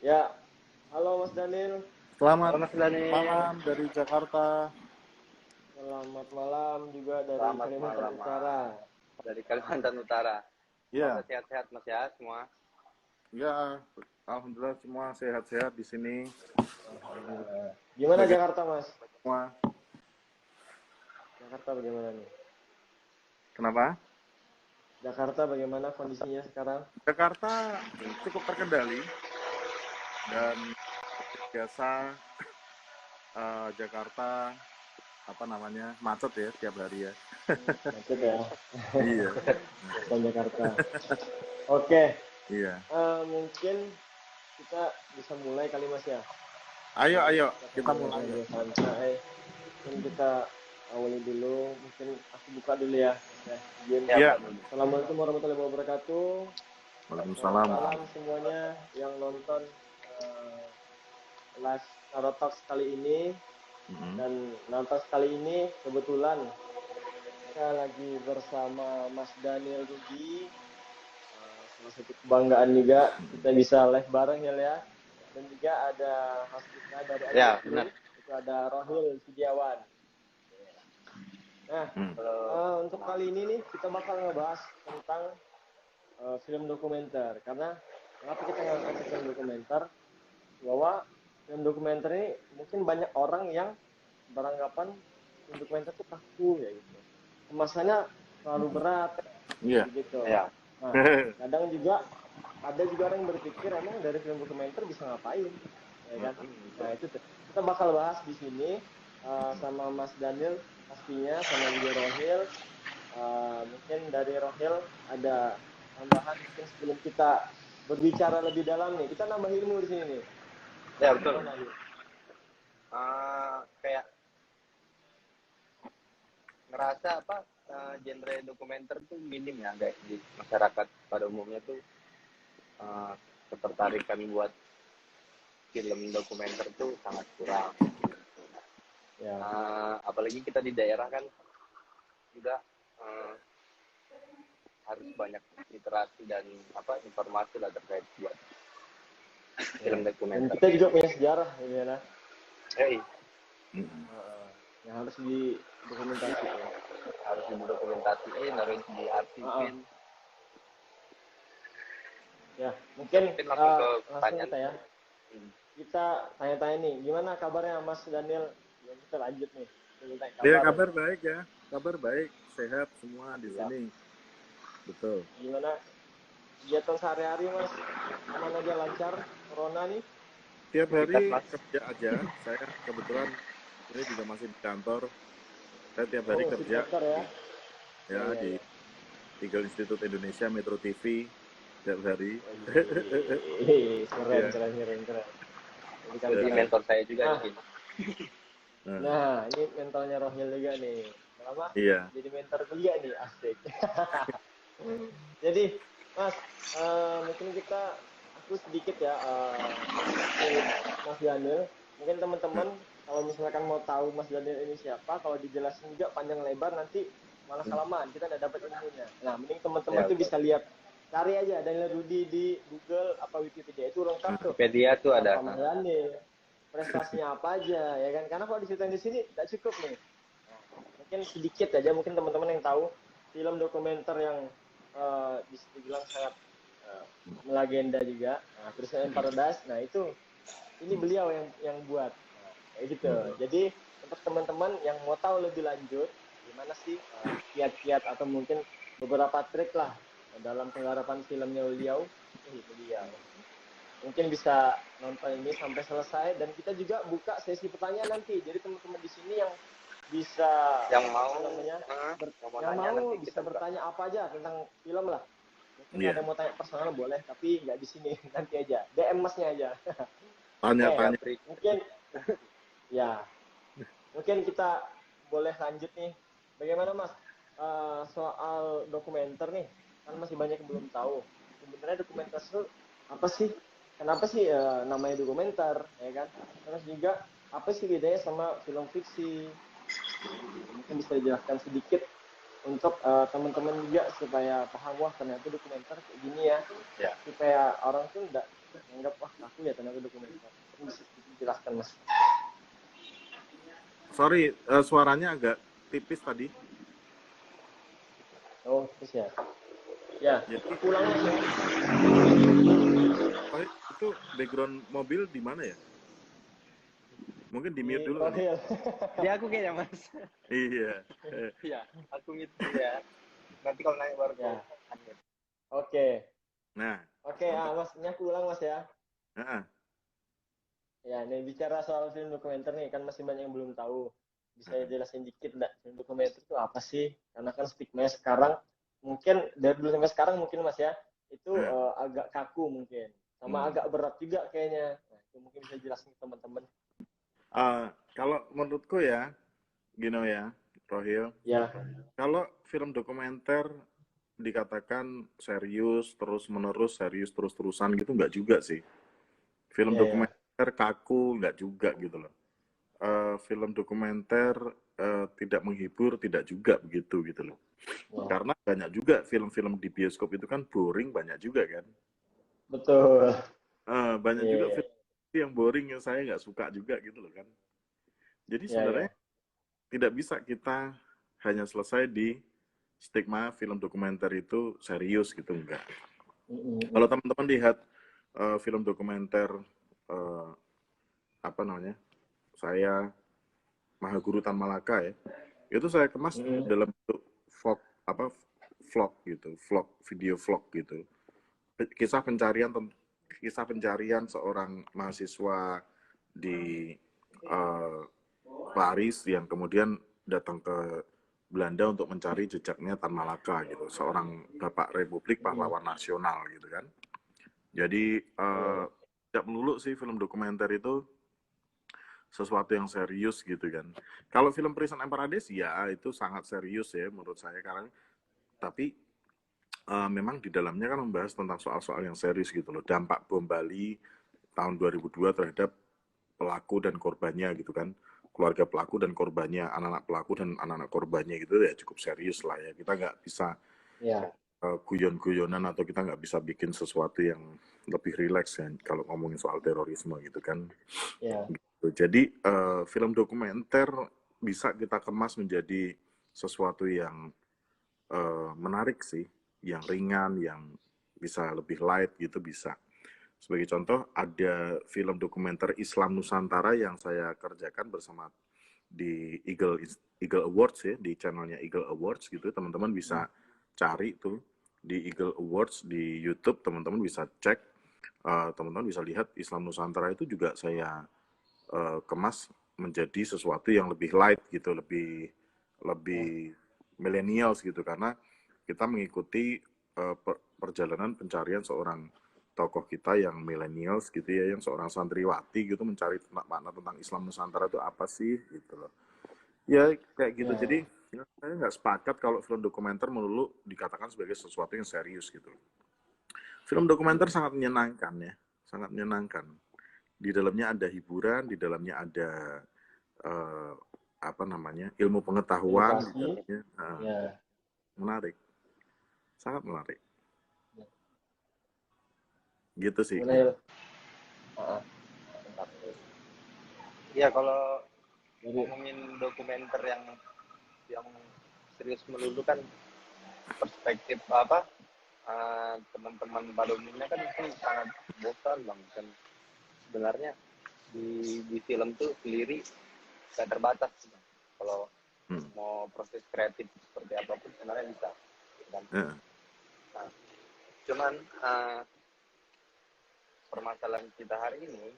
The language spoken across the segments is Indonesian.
Ya, halo Mas Daniel. Selamat Halo Mas Dani, malam dari Jakarta. Selamat malam juga dari selamat Kalimantan malam Utara. Mas. Dari Kalimantan Utara. Semoga Ya, sehat-sehat Mas ya semua. ya, alhamdulillah semua sehat-sehat di sini. Alhamdulillah. Gimana Bagaimana Jakarta, Mas? semua? Jakarta bagaimana nih? Kenapa? Jakarta bagaimana kondisinya sekarang? Jakarta cukup terkendali dan seperti biasa Jakarta apa namanya macet ya tiap hari ya. Macet ya, Iya, dan Jakarta. Oke, iya. mungkin kita bisa mulai kali Mas ya. Ayo, Kita akan kita mulai ya. ngobrol santai. Mungkin kita awali dulu. Mungkin aku buka dulu ya. Ya, izin. Ya, Iya. Pak. Assalamualaikum warahmatullahi wabarakatuh. Selamat Waalaikumsalam. malam semuanya yang nonton live Narotalks kali ini. Dan Narotalks kali ini kebetulan saya lagi bersama Mas Daniel Rugi. Salah satu kebanggaan juga kita bisa live bareng ya. Dan juga ada host kita dari Ya, Aji benar. itu ada Rohil Sudiawan. Nah, untuk kali ini nih kita bakal ngebahas tentang film dokumenter. Karena kenapa kita ngangkat film dokumenter? Bahwa film dokumenter ini mungkin banyak orang yang beranggapan film dokumenter itu kaku ya gitu. Kemasannya terlalu berat Iya. gitu. Ya. Nah, kadang juga ada juga orang yang berpikir emang dari film dokumenter bisa ngapain, ya kan? Nah itu tuh. Kita bakal bahas di sini sama Mas Daniel pastinya, sama juga Rohil. Mungkin dari Rohil ada tambahan mungkin sebelum kita berbicara lebih dalam nih. Kita nambah ilmu di sini nih. Ya, betul. Gimana, Hil? Kayak ngerasa apa genre dokumenter tuh minim ya guys di masyarakat pada umumnya tuh ketertarikan buat film dokumenter tuh sangat kurang. Ya. Apalagi kita di daerah kan juga harus banyak literasi dan informasi lah terkait buat film Dan dokumenter. kita juga punya sejarah, ya kan? Hey, Yang harus didokumentasikan. harus didokumentasiin, harus diarsipin. Ya, mungkin langsung ke langsung pertanyaan. kita ya. Kita tanya-tanya nih, gimana kabarnya Mas Daniel? Ya, kita lanjut nih. Ya, kabar baik ya. Kabar baik, sehat semua di sini. Betul. Gimana kegiatan sehari-hari Mas? Aman aja, lancar? Corona nih? Tiap hari kerja aja. Saya kebetulan ini juga masih di kantor. Saya tiap hari kerja ya? di Eagle Institute Indonesia, Metro TV tiap hari. Keren. Jadi mentor saya juga di sini. Nah, ini mentornya Rohil juga nih. Kenapa? Iya. Jadi mentor kuliah nih, asik. Jadi, Mas, mungkin aku sedikit ya, Mas Daniel. Mungkin teman-teman kalau misalkan mau tahu Mas Daniel ini siapa, kalau dijelasin juga panjang lebar nanti malah salaman, kita nggak dapat ilmunya. Nah, mending teman-teman tuh bisa lihat, cari aja Daniel Rudi di Google apa Wikipedia, itu lengkap tuh. Wikipedia tuh ada. Mas Daniel, prestasinya apa aja, ya kan? Karena kalau diceritain di sini tidak cukup nih. Mungkin sedikit aja, mungkin teman-teman yang tahu film dokumenter yang bisa dibilang sangat melegenda juga, Prisoner in Paradise. Nah itu, ini beliau yang buat, kayak gitu. Jadi untuk teman-teman yang mau tahu lebih lanjut, gimana sih kiat-kiat atau mungkin beberapa trik lah dalam penggarapan filmnya beliau, mungkin bisa nonton ini sampai selesai, dan kita juga buka sesi pertanyaan nanti. Jadi teman-teman di sini yang bisa yang mau bisa bertanya apa aja tentang film lah. Mungkin ada mau tanya personal boleh, tapi nggak di sini, nanti aja DM Masnya aja. Tanya-tanya. Mungkin ya, mungkin kita boleh lanjut nih. Bagaimana Mas soal dokumenter nih? Kan masih banyak yang belum tahu. Sebenarnya dokumenter itu apa sih? Kenapa sih namanya dokumenter, ya kan? Terus juga apa sih bedanya sama film fiksi? Mungkin bisa dijelaskan sedikit untuk teman-teman juga supaya paham, wah ternyata dokumenter kayak gini ya. Supaya orang tuh Anggap wah aku ya tenaga dokumenter. Bisa dijelaskan Mas. Sorry, suaranya agak tipis tadi. Oh, terus ya. Ya, Jadi, aku ulang Mas ya. itu background mobil di mana ya? Mungkin di mute Di dulu kali. Rohil. Di aku kayaknya mas. Iya. Iya, aku gitu ya. Nanti kalau nanya baru Ya. unmute. Oke. Nah, Oke, mantap. Mas, ini aku ulang Mas ya. Nah, Ya, nih bicara soal film dokumenter nih, kan masih banyak yang belum tahu. Bisa nah, jelasin dikit enggak film dokumenter itu apa sih? Karena kan stigma sekarang mungkin dari dulu sampai sekarang mungkin Mas ya, itu nah. agak kaku mungkin. Sama Hmm. agak berat juga kayaknya. Nah, itu mungkin bisa jelasin ke teman-teman. Kalau menurutku ya, Gino ya, Rohil, Ya. kalau film dokumenter dikatakan serius terus-menerus, serius terus-terusan gitu nggak juga sih. Film Iya, ya. dokumenter kaku nggak juga gitu loh. Film dokumenter tidak menghibur tidak juga begitu gitu loh. Ya. Karena banyak juga film-film di bioskop itu kan boring banyak juga kan. Betul. Banyak Iya, juga iya. film yang boring yang saya nggak suka juga gitu loh kan. Jadi Iya, iya. sebenarnya tidak bisa kita hanya selesai di stigma film dokumenter itu serius gitu enggak. Kalau teman-teman lihat film dokumenter eh, apa namanya, saya Mahaguru Tan Malaka ya, itu saya kemas dalam bentuk vlog apa vlog gitu, vlog video vlog gitu. Kisah pencarian kisah pencarian seorang mahasiswa di eh, Paris yang kemudian datang ke Belanda untuk mencari jejaknya Tan Malaka gitu, seorang bapak Republik pahlawan nasional gitu kan. Jadi Iya, tidak melulu sih film dokumenter itu sesuatu yang serius gitu kan. Kalau film Prison and Paradise ya itu sangat serius ya menurut saya karena tapi memang di dalamnya kan membahas tentang soal-soal yang serius gitu loh. Dampak bom Bali tahun 2002 terhadap pelaku dan korbannya gitu kan. Keluarga pelaku dan korbannya, anak-anak pelaku dan anak-anak korbannya gitu ya cukup serius lah ya. Kita nggak bisa iya. guyon-guyonan atau kita nggak bisa bikin sesuatu yang lebih rileks ya kalau ngomongin soal terorisme gitu kan. Iya. Gitu. Jadi film dokumenter bisa kita kemas menjadi sesuatu yang menarik sih, yang ringan, yang bisa lebih light gitu bisa. Sebagai contoh, ada film dokumenter Islam Nusantara yang saya kerjakan bersama di Eagle Awards ya, di channelnya Eagle Awards gitu. Teman-teman bisa cari tuh di Eagle Awards di YouTube, teman-teman bisa cek, teman-teman bisa lihat Islam Nusantara itu juga saya kemas menjadi sesuatu yang lebih light gitu, lebih lebih millennials gitu karena kita mengikuti perjalanan pencarian seorang tokoh kita yang millennials gitu ya, yang seorang santriwati gitu mencari makna tentang Islam Nusantara itu apa sih gitu loh. Ya kayak gitu. Jadi Iya. ya, saya nggak sepakat kalau film dokumenter melulu dikatakan sebagai sesuatu yang serius gitu. Film dokumenter sangat menyenangkan ya, sangat menyenangkan. Di dalamnya ada hiburan, di dalamnya ada eh, apa namanya ilmu pengetahuan, di Edukasi. dalamnya Ya. menarik, sangat menarik. Gitu sih. Gimana ya? Ah, mantap. Iya, kalau Jadi, ngomongin dokumenter yang serius melulu kan perspektif apa teman-teman pada umumnya kan itu sangat bosan bang, kan sebenarnya di film tuh sendiri saya terbatas Bang. Kalau Hmm. mau proses kreatif seperti apapun sebenarnya bisa kan. Ya. Nah, cuman permasalahan kita hari ini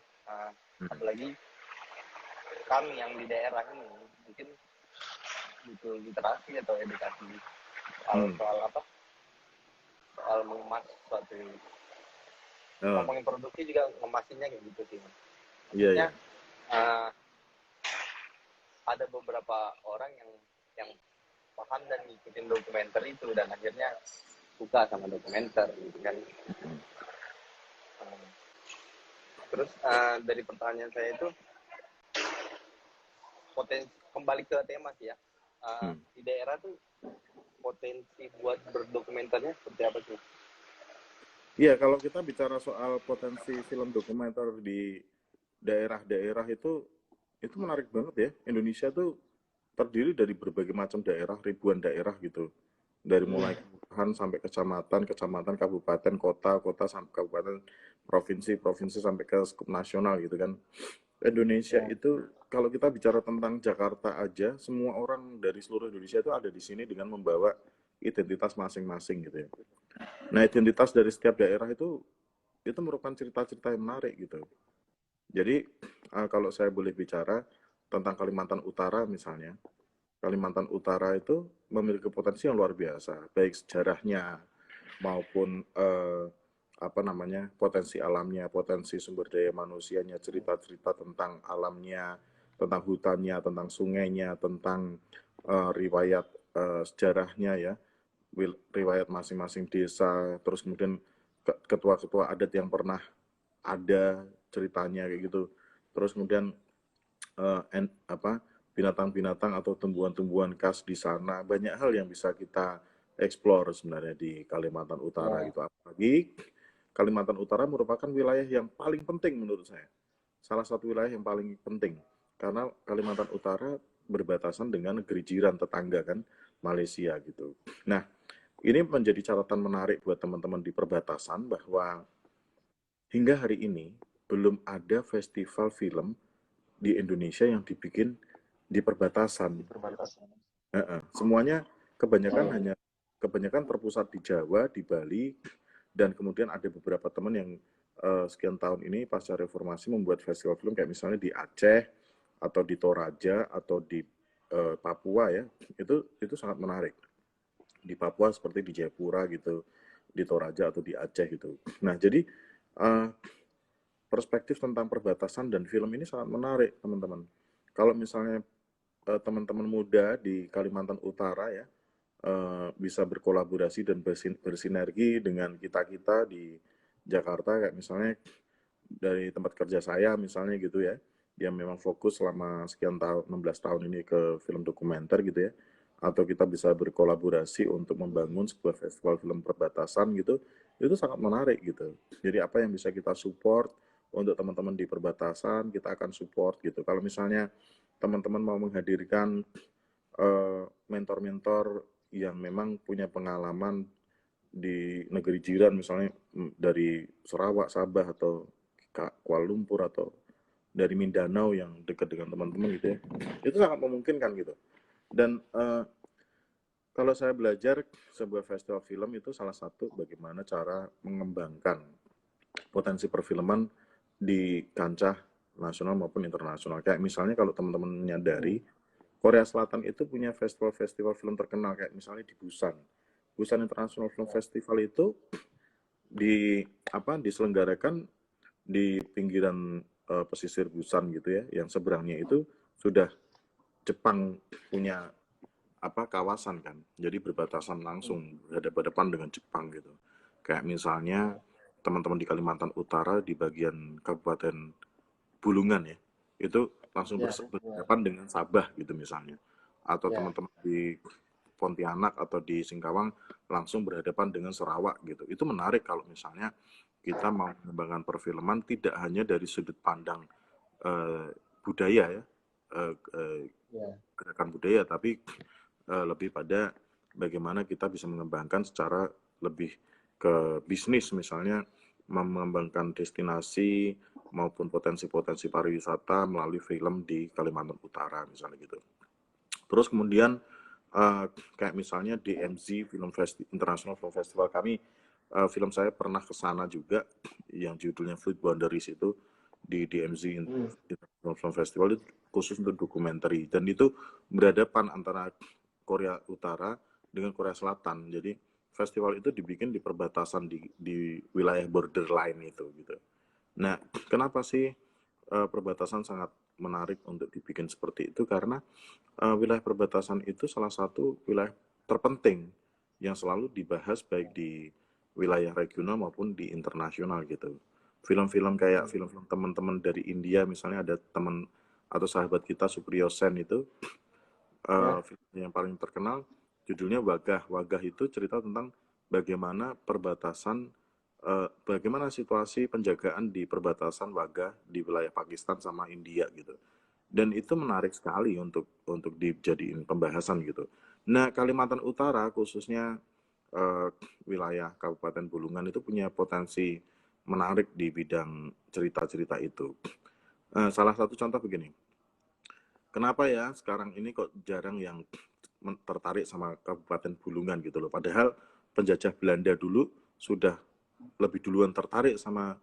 apalagi kami yang di daerah ini mungkin butuh literasi atau edukasi soal apa soal mengemas suatu Oh, ngomongin produksi juga ngemasinya kayak gitu sih iya maksudnya ya. ada beberapa orang yang paham dan ngikutin dokumenter itu dan akhirnya suka sama dokumenter gitu kan. Terus dari pertanyaan saya itu potensi kembali ke tema sih ya. Di daerah tuh potensi buat berdokumenternya seperti apa sih? Iya, kalau kita bicara soal potensi film dokumenter di daerah-daerah itu menarik banget ya. Indonesia tuh terdiri dari berbagai macam daerah, ribuan daerah gitu. Dari mulai Hmm. kelurahan sampai kecamatan, kecamatan, kabupaten, kota, kota sampai kabupaten, provinsi, provinsi sampai ke skup nasional gitu kan. Indonesia Ya. itu kalau kita bicara tentang Jakarta aja, semua orang dari seluruh Indonesia itu ada di sini dengan membawa identitas masing-masing gitu ya. Nah, identitas dari setiap daerah itu merupakan cerita-cerita yang menarik gitu. Jadi kalau saya boleh bicara tentang Kalimantan Utara misalnya, Kalimantan Utara itu memiliki potensi yang luar biasa, baik sejarahnya maupun apa namanya potensi alamnya, potensi sumber daya manusianya, cerita-cerita tentang alamnya, tentang hutannya, tentang sungainya, tentang riwayat sejarahnya ya, riwayat masing-masing desa, terus kemudian ketua-ketua adat yang pernah ada ceritanya kayak gitu. Terus kemudian apa binatang-binatang atau tumbuhan-tumbuhan khas di sana, banyak hal yang bisa kita explore sebenarnya di Kalimantan Utara Ya. gitu. Apalagi Kalimantan Utara merupakan wilayah yang paling penting menurut saya. Salah satu wilayah yang paling penting karena Kalimantan Utara berbatasan dengan negeri jiran tetangga kan, Malaysia gitu. Nah, ini menjadi catatan menarik buat teman-teman di perbatasan bahwa hingga hari ini belum ada festival film di Indonesia yang dibikin di perbatasan. Di perbatasan. Semuanya kebanyakan Ya. hanya kebanyakan terpusat di Jawa, di Bali, dan kemudian ada beberapa teman yang sekian tahun ini pasca reformasi membuat festival film kayak misalnya di Aceh atau di Toraja atau di Papua ya. Itu sangat menarik. Di Papua seperti di Jayapura gitu, di Toraja atau di Aceh gitu. Nah, jadi uh, perspektif tentang perbatasan dan film ini sangat menarik, teman-teman. Kalau misalnya teman-teman muda di Kalimantan Utara ya bisa berkolaborasi dan bersinergi dengan kita-kita di Jakarta, kayak misalnya dari tempat kerja saya misalnya gitu ya, yang memang fokus selama sekian tahun, 16 tahun ini ke film dokumenter gitu ya, atau kita bisa berkolaborasi untuk membangun sebuah festival film perbatasan gitu, itu sangat menarik gitu. Jadi apa yang bisa kita support untuk teman-teman di perbatasan, kita akan support gitu. Kalau misalnya teman-teman mau menghadirkan mentor-mentor yang memang punya pengalaman di negeri jiran misalnya dari Sarawak, Sabah atau Kuala Lumpur atau dari Mindanao yang dekat dengan teman-teman gitu ya, itu sangat memungkinkan gitu. Dan kalau saya belajar sebuah festival film itu salah satu bagaimana cara mengembangkan potensi perfilman di kancah nasional maupun internasional. Kayak misalnya kalau teman-teman menyadari, Korea Selatan itu punya festival-festival film terkenal kayak misalnya di Busan. Busan International Film Ya. Festival itu diselenggarakan di pinggiran pesisir Busan gitu ya, yang seberangnya itu sudah Jepang punya kawasan kan. Jadi berbatasan langsung berhadapan dengan Jepang gitu. Kayak misalnya teman-teman di Kalimantan Utara di bagian Kabupaten Bulungan ya, itu langsung Ya. Ya. berhadapan dengan Sabah gitu misalnya. Atau Ya. teman-teman di Pontianak atau di Singkawang langsung berhadapan dengan Sarawak gitu. Itu menarik kalau misalnya kita mau mengembangkan perfilman tidak hanya dari sudut pandang eh, budaya ya, eh, eh, Ya. gerakan budaya, tapi lebih pada bagaimana kita bisa mengembangkan secara lebih ke bisnis misalnya mengembangkan destinasi maupun potensi-potensi pariwisata melalui film di Kalimantan Utara misalnya gitu. Terus kemudian kayak misalnya DMZ International Film Festival kami, film saya pernah ke sana juga yang judulnya Fleet Boundaries itu di DMZ Hmm. International Film Festival itu khusus untuk dokumenter dan itu berhadapan antara Korea Utara dengan Korea Selatan. Jadi festival itu dibikin di perbatasan di wilayah borderline itu gitu. Nah, kenapa sih perbatasan sangat menarik untuk dibikin seperti itu? Karena wilayah perbatasan itu salah satu wilayah terpenting yang selalu dibahas baik di wilayah regional maupun di internasional gitu. Film-film kayak Hmm. film-film teman-teman dari India misalnya ada teman atau sahabat kita Supriyo Sen itu Ya. film yang paling terkenal judulnya Wagah. Wagah itu cerita tentang bagaimana perbatasan bagaimana situasi penjagaan di perbatasan Wagah di wilayah Pakistan sama India gitu. Dan itu menarik sekali untuk dijadiin pembahasan gitu. Nah, Kalimantan Utara khususnya eh, wilayah Kabupaten Bulungan itu punya potensi menarik di bidang cerita-cerita itu. Salah satu contoh begini, kenapa ya sekarang ini kok jarang yang tertarik sama Kabupaten Bulungan gitu loh. Padahal penjajah Belanda dulu sudah lebih duluan tertarik sama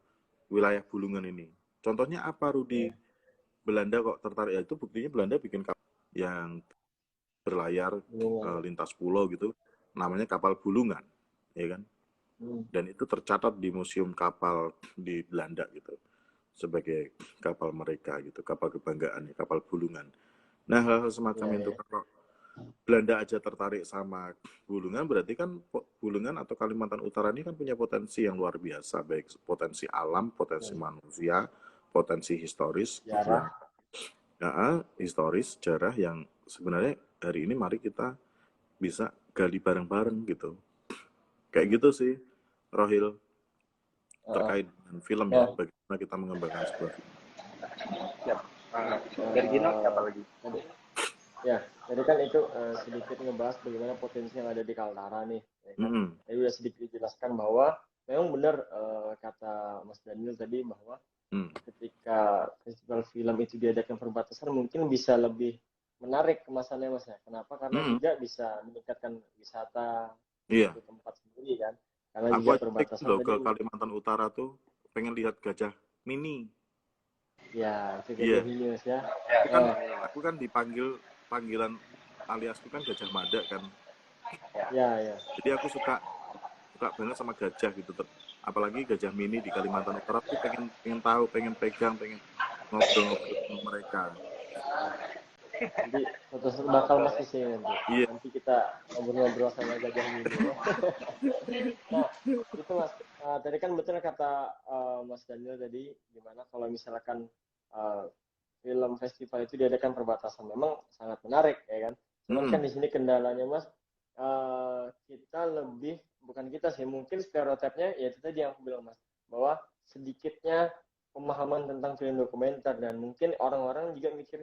wilayah Bulungan ini. Contohnya apa, Rudi? Belanda kok tertarik? Ya itu buktinya Belanda bikin kapal yang berlayar Bulungan. lintas pulau gitu, namanya kapal Bulungan, ya kan? Dan itu tercatat di museum kapal di Belanda gitu, sebagai kapal mereka gitu, kapal kebanggaan, kapal Bulungan. Nah, hal-hal semacam Ya, itu ya. kalau Belanda aja tertarik sama Bulungan, berarti kan Bulungan atau Kalimantan Utara ini kan punya potensi yang luar biasa, baik potensi alam, potensi Ya. manusia, potensi historis, Sejarah. yang historis, sejarah yang sebenarnya hari ini mari kita bisa gali bareng-bareng gitu. Kayak gitu sih, Rohil, terkait dengan film ya, Ya. bagaimana kita mengembangkan sebuah film. Siap. Bergina siapa lagi? Tadi, ya, jadi kan itu sedikit ngebahas bagaimana potensi yang ada di Kaltara nih, ya kan? Tadi udah sedikit dijelaskan bahwa memang benar kata Mas Daniel tadi bahwa ketika festival film itu diadakan perbatasan mungkin bisa lebih menarik kemasannya Mas ya. Kenapa? Karena juga bisa meningkatkan wisata Iya, itu tempat sendiri kan. Karena aku juga aja pengen perbatasan loh tadi, ke Kalimantan Utara tuh, pengen lihat gajah mini. ya itu Iya, Gajah Hinyos ya. aku kan Nah, aku kan dipanggil panggilan aliasku kan Gajah Mada kan. ya, ya. Jadi aku suka suka banget sama gajah gitu. Apalagi gajah mini di Kalimantan Utara tuh pengen pengen tahu, pengen pegang, pengen ngobrol-ngobrol sama mereka. Nanti suatu bakal Mas sih nanti. Iya. Nanti kita ngobrol-ngobrol sama Gajah Mini ya. Nah, itu Mas. Tadi kan betul kata Mas Daniel tadi, gimana kalau misalkan uh, film festival itu diadakan perbatasan, memang sangat menarik ya kan. Cuman kan Mm-mm. di sini kendalanya Mas, kita lebih, bukan kita sih, mungkin stereotipnya ya itu tadi yang aku bilang Mas, bahwa sedikitnya pemahaman tentang film dokumenter dan mungkin orang-orang juga mikir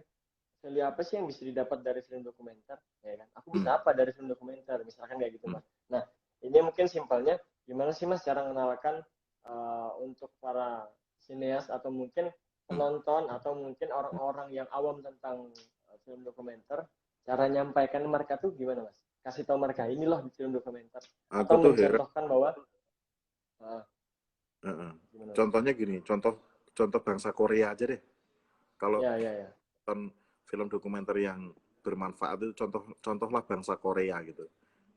value apa sih yang bisa didapat dari film dokumenter, ya kan? Aku Mm. bisa apa dari film dokumenter, misalkan kayak gitu Mm. Mas. Nah, ini mungkin simpelnya gimana sih Mas cara mengenalkan untuk para sineas atau mungkin Mm. penonton atau mungkin orang-orang yang awam tentang film dokumenter, cara nyampaikan mereka tuh gimana Mas? Kasih tahu mereka ini loh di film dokumenter Aku atau tuh heran. mencontohkan bahwa gimana Mas? Contohnya gini, contoh bangsa Korea aja deh. Kalau Ya, ya, ya. nonton film dokumenter yang bermanfaat itu contohlah bangsa Korea gitu,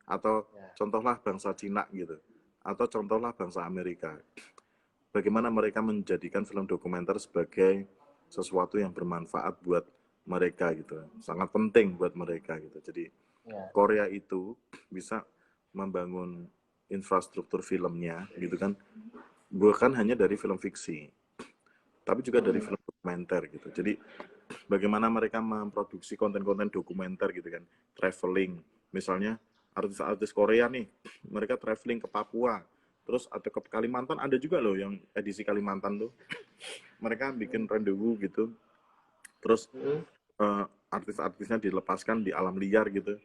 atau Ya. contohlah bangsa Cina gitu, atau contohlah bangsa Amerika. Bagaimana mereka menjadikan film dokumenter sebagai sesuatu yang bermanfaat buat mereka gitu, sangat penting buat mereka gitu. Jadi Ya. Korea itu bisa membangun infrastruktur filmnya gitu kan, bukan hanya dari film fiksi, tapi juga dari film dokumenter gitu. Jadi bagaimana mereka memproduksi konten-konten dokumenter gitu kan, traveling, misalnya artis-artis Korea nih, mereka traveling ke Papua, terus atau ke Kalimantan, ada juga loh yang edisi Kalimantan tuh, mereka bikin rendezvous gitu, terus artis-artisnya dilepaskan di alam liar gitu,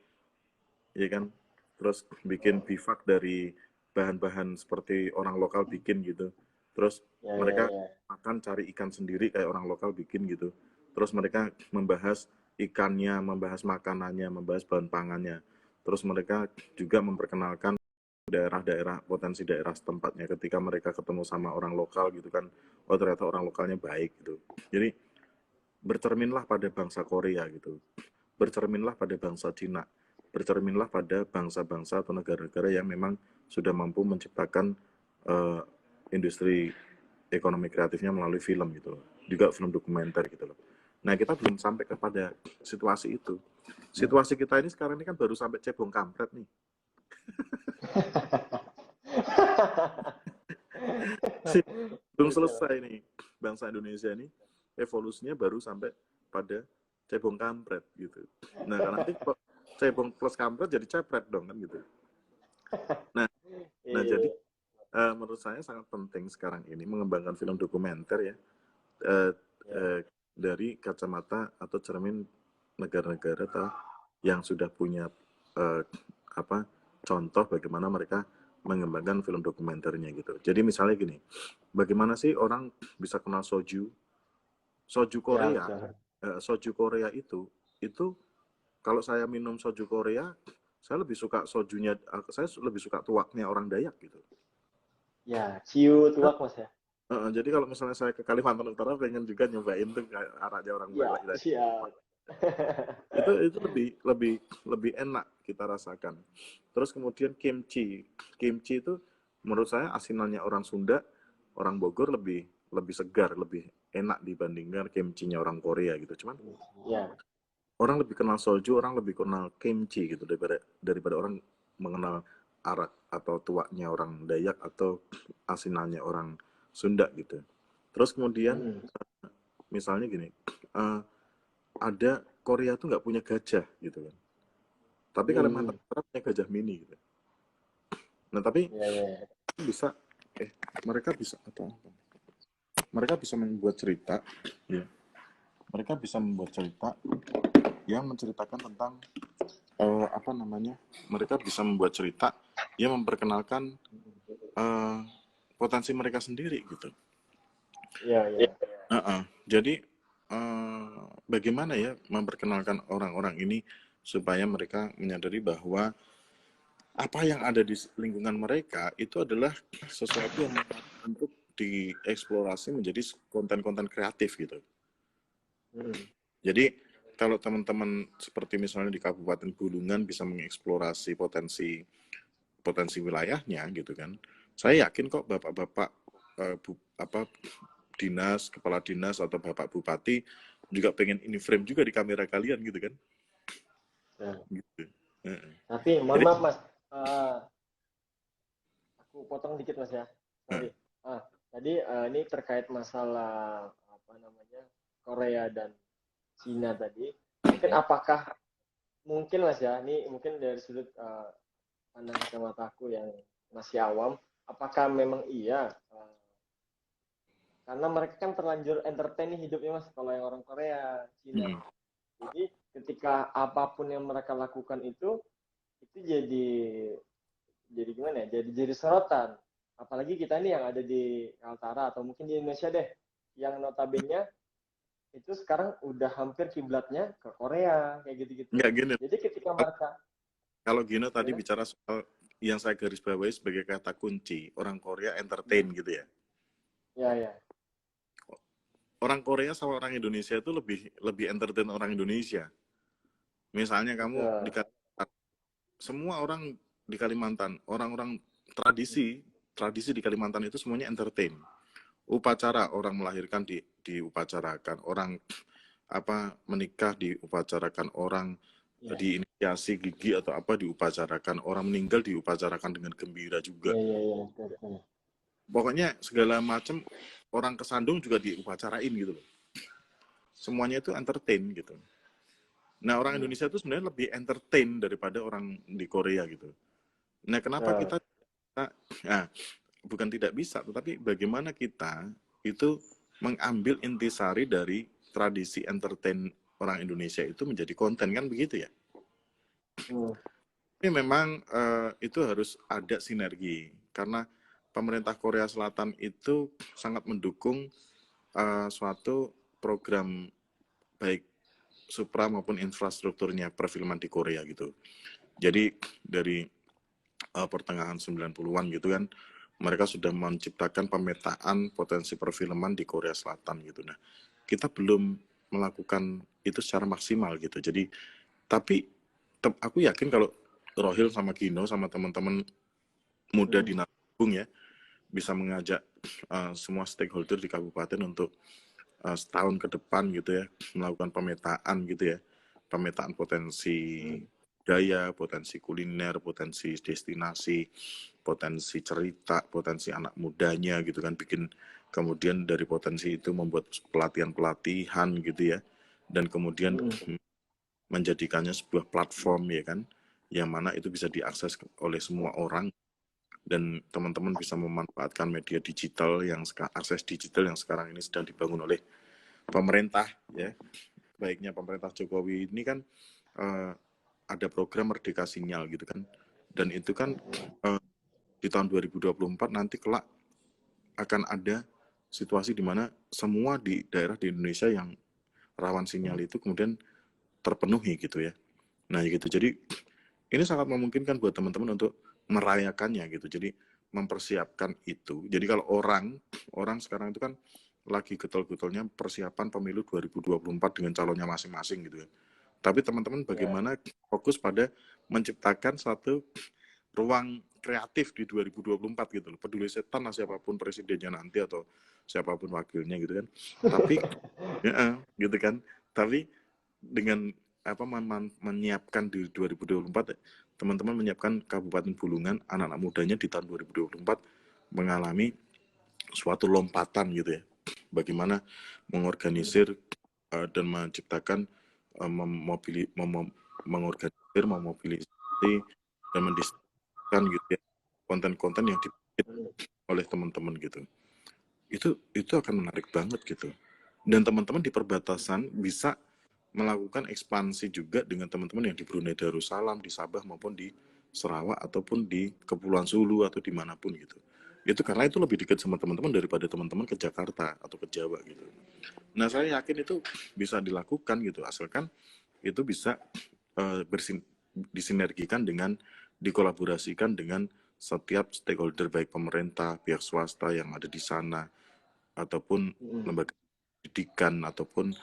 ya kan, terus bikin bivak dari bahan-bahan seperti orang lokal bikin gitu, terus Ya, ya, mereka ya. makan cari ikan sendiri kayak orang lokal bikin gitu, terus mereka membahas ikannya, membahas makanannya, membahas bahan pangannya, terus mereka juga memperkenalkan daerah-daerah, potensi daerah setempatnya ketika mereka ketemu sama orang lokal gitu kan, oh ternyata orang lokalnya baik gitu. Jadi bercerminlah pada bangsa Korea gitu, bercerminlah pada bangsa Cina, bercerminlah pada bangsa-bangsa atau negara-negara yang memang sudah mampu menciptakan uh, industri ekonomi kreatifnya melalui film gitu loh, juga film dokumenter gitu loh. Nah, kita belum sampai kepada situasi itu. Situasi kita ini sekarang ini kan baru sampai cebong kampret nih. Belum selesai nih, bangsa Indonesia ini evolusinya baru sampai pada cebong kampret gitu. Nah, karena nanti kok cebong plus kampret jadi cepret dong kan gitu. Nah, Iya, jadi iya. menurut saya sangat penting sekarang ini mengembangkan film dokumenter ya, eh, Ya. dari kacamata atau cermin negara-negara yang sudah punya eh, apa contoh bagaimana mereka mengembangkan film dokumenternya gitu. Jadi misalnya gini, bagaimana sih orang bisa kenal soju Ya, Korea? betul. Soju Korea itu kalau saya minum soju Korea, saya lebih suka sojunya, saya lebih suka tuaknya orang Dayak gitu. Ya, ciu tuak Mas ya. Jadi kalau misalnya saya ke Kalimantan Utara pengen juga nyobain tuh kayak araknya orang Ya, Dayak. siap. Itu lebih lebih lebih enak kita rasakan. Terus kemudian kimchi itu menurut saya asinannya orang Sunda, orang Bogor lebih lebih segar, lebih enak dibandingkan kimchinya orang Korea gitu. Cuman Ya. orang lebih kenal soju, orang lebih kenal kimchi gitu daripada orang mengenal arak atau tuaknya orang Dayak atau asinannya orang Sunda gitu. Terus kemudian Mm. misalnya gini, eh, ada Korea tuh nggak punya gajah gitu kan. Tapi Kalimantan Mm. Utara punya gajah mini gitu. Nah tapi Ya, ya, ya. bisa, mereka bisa atau apa? Mereka bisa membuat cerita, ya. Mereka bisa membuat cerita yang menceritakan tentang apa namanya? Mereka bisa membuat cerita yang memperkenalkan eh, potensi mereka sendiri gitu. Ya, ya. Jadi bagaimana ya memperkenalkan orang-orang ini supaya mereka menyadari bahwa apa yang ada di lingkungan mereka itu adalah sesuatu yang untuk dieksplorasi menjadi konten-konten kreatif gitu. Mm. Jadi kalau teman-teman seperti misalnya di Kabupaten Bulungan bisa mengeksplorasi potensi potensi wilayahnya gitu kan. Saya yakin kok bapak-bapak dinas, kepala dinas atau bapak bupati juga pengen ini frame juga di kamera kalian gitu kan. Ya. Gitu. Tapi mohon Jadi maaf Mas, aku potong dikit Mas ya. Sorry. Tadi ini terkait masalah apa namanya Korea dan Cina tadi. Mungkin apakah mungkin Mas ya, ini mungkin dari sudut pandang kacamata aku yang masih awam, apakah memang iya karena mereka kan terlanjur entertain nih hidupnya Mas kalau yang orang Korea, Cina. Jadi ketika apapun yang mereka lakukan itu jadi gimana ya? Jadi sorotan. Apalagi kita nih yang ada di Kaltara atau mungkin di Indonesia deh, yang notabene itu sekarang udah hampir kiblatnya ke Korea kayak gitu-gitu. nggak gini, Jadi ketika mereka kalau Gino tadi gimana? bicara soal yang saya garis bawahi sebagai kata kunci, orang Korea entertain gitu ya. Ya, ya. Orang Korea sama orang Indonesia itu lebih lebih entertain orang Indonesia. Misalnya kamu di Betul. semua orang di Kalimantan, orang-orang tradisi di Kalimantan itu semuanya entertain. Upacara orang melahirkan diupacarakan, orang apa menikah diupacarakan, orang Ya, diinisiasi gigi atau apa diupacarakan, orang meninggal diupacarakan dengan gembira juga. ya, ya, ya. Betul. Pokoknya segala macam orang kesandung juga diupacarain gitu loh. Semuanya itu entertain gitu. Nah, orang Indonesia itu sebenarnya lebih entertain daripada orang di Korea gitu. Nah, kenapa Betul. kita nah, bukan tidak bisa, tetapi bagaimana kita itu mengambil intisari dari tradisi entertain orang Indonesia itu menjadi konten kan begitu ya? Ini memang itu harus ada sinergi karena pemerintah Korea Selatan itu sangat mendukung suatu program baik supra maupun infrastrukturnya perfilman di Korea gitu. Jadi dari pertengahan 90-an gitu kan, mereka sudah menciptakan pemetaan potensi perfilman di Korea Selatan gitu. Nah, kita belum melakukan itu secara maksimal gitu. Jadi, tapi aku yakin kalau Rohil sama Gino sama teman-teman muda di Nabung ya, bisa mengajak semua stakeholder di kabupaten untuk setahun ke depan gitu ya, melakukan pemetaan gitu ya, pemetaan potensi budaya, potensi kuliner, potensi destinasi, potensi cerita, potensi anak mudanya gitu kan, bikin kemudian dari potensi itu membuat pelatihan-pelatihan gitu ya, dan kemudian menjadikannya sebuah platform ya kan, yang mana itu bisa diakses oleh semua orang dan teman-teman bisa memanfaatkan media digital akses digital yang sekarang ini sedang dibangun oleh pemerintah ya. Baiknya pemerintah Jokowi ini kan ada program Merdeka Sinyal gitu kan. Dan itu kan di tahun 2024 nanti kelak akan ada situasi di mana semua di daerah di Indonesia yang rawan sinyal itu kemudian terpenuhi gitu ya. Nah gitu, jadi ini sangat memungkinkan buat teman-teman untuk merayakannya gitu. Jadi mempersiapkan itu. Jadi kalau orang sekarang itu kan lagi getol-getolnya persiapan pemilu 2024 dengan calonnya masing-masing gitu ya. Tapi teman-teman bagaimana fokus pada menciptakan satu ruang kreatif di 2024 gitu loh. Peduli setan lah siapapun presidennya nanti atau siapapun wakilnya gitu kan. Tapi ya, gitu kan. Tapi dengan menyiapkan di 2024 teman-teman menyiapkan Kabupaten Bulungan anak-anak mudanya di tahun 2024 mengalami suatu lompatan gitu ya. Bagaimana mengorganisir dan menciptakan mengorganisir, memobilisasi dan mendistribusikan gitu ya konten-konten yang dibikin oleh teman-teman gitu. Itu akan menarik banget gitu. Dan teman-teman di perbatasan bisa melakukan ekspansi juga dengan teman-teman yang di Brunei Darussalam, di Sabah maupun di Sarawak ataupun di Kepulauan Sulu atau dimanapun gitu. Itu karena itu lebih dekat sama teman-teman daripada teman-teman ke Jakarta atau ke Jawa gitu. Nah saya yakin itu bisa dilakukan gitu asalkan itu bisa disinergikan dengan dikolaborasikan dengan setiap stakeholder baik pemerintah, pihak swasta yang ada di sana ataupun lembaga pendidikan ataupun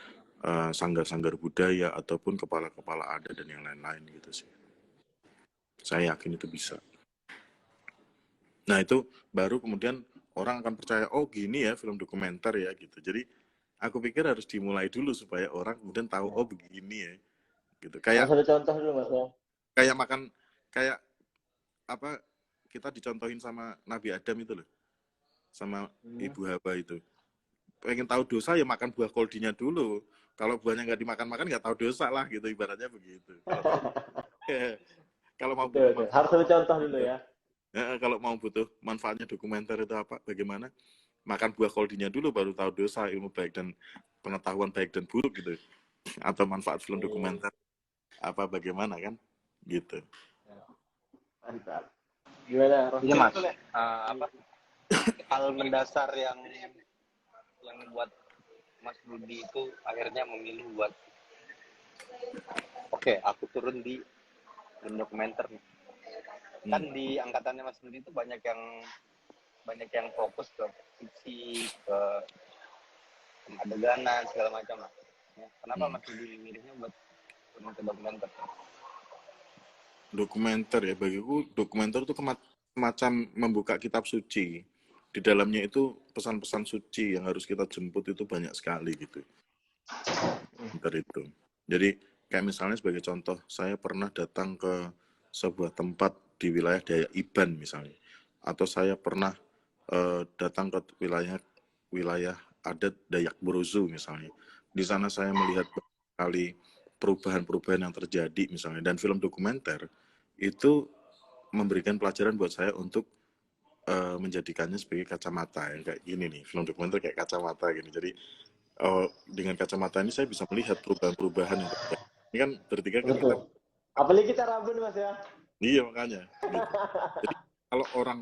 sanggar-sanggar budaya ataupun kepala-kepala adat dan yang lain-lain gitu sih. Saya yakin itu bisa. Nah itu baru kemudian orang akan percaya, oh gini ya film dokumenter ya gitu. Jadi aku pikir harus dimulai dulu supaya orang kemudian tahu, oh begini ya gitu. Harus ada contoh dulu mas ya. Kayak makan, kayak apa, kita dicontohin sama Nabi Adam itu loh, sama Ibu Hawa itu. Pengen tahu dosa ya makan buah koldinya dulu. Kalau buahnya nggak dimakan-makan nggak tahu dosa lah gitu, ibaratnya begitu. Kalau mau butuh manfaat, harus ada contoh dulu ya. Kalau mau butuh manfaatnya dokumenter itu apa, bagaimana, makan buah koldinya dulu baru tahu dosa, ilmu baik dan pengetahuan baik dan buruk gitu, atau manfaat film dokumenter apa bagaimana kan gitu. Mantap. Gimana? Iya mas, hal mendasar yang buat Mas Budi itu akhirnya memilih buat oke, aku turun di dokumenter nih. Kan di angkatannya Mas Budi itu banyak yang fokus ke fiksi, ke adeganan segala macam lah. Kenapa Mas Budi milihnya buat turun ke dokumenter? Dokumenter ya, bagiku dokumenter itu semacam membuka kitab suci. Di dalamnya itu pesan-pesan suci yang harus kita jemput itu banyak sekali gitu. Dari itu. Jadi kayak misalnya sebagai contoh, saya pernah datang ke sebuah tempat di wilayah Dayak Iban misalnya, atau saya pernah datang ke wilayah adat Dayak Brozo misalnya. Di sana saya melihat sekali perubahan-perubahan yang terjadi misalnya, dan film dokumenter itu memberikan pelajaran buat saya untuk menjadikannya sebagai kacamata yang kayak gini nih, film dokumenter kayak kacamata gini. Jadi dengan kacamata ini saya bisa melihat perubahan-perubahan yang terjadi. Ini kan bertiga kan kita. Apalagi kita Rabun mas ya. Iya makanya. Gitu. Jadi kalau orang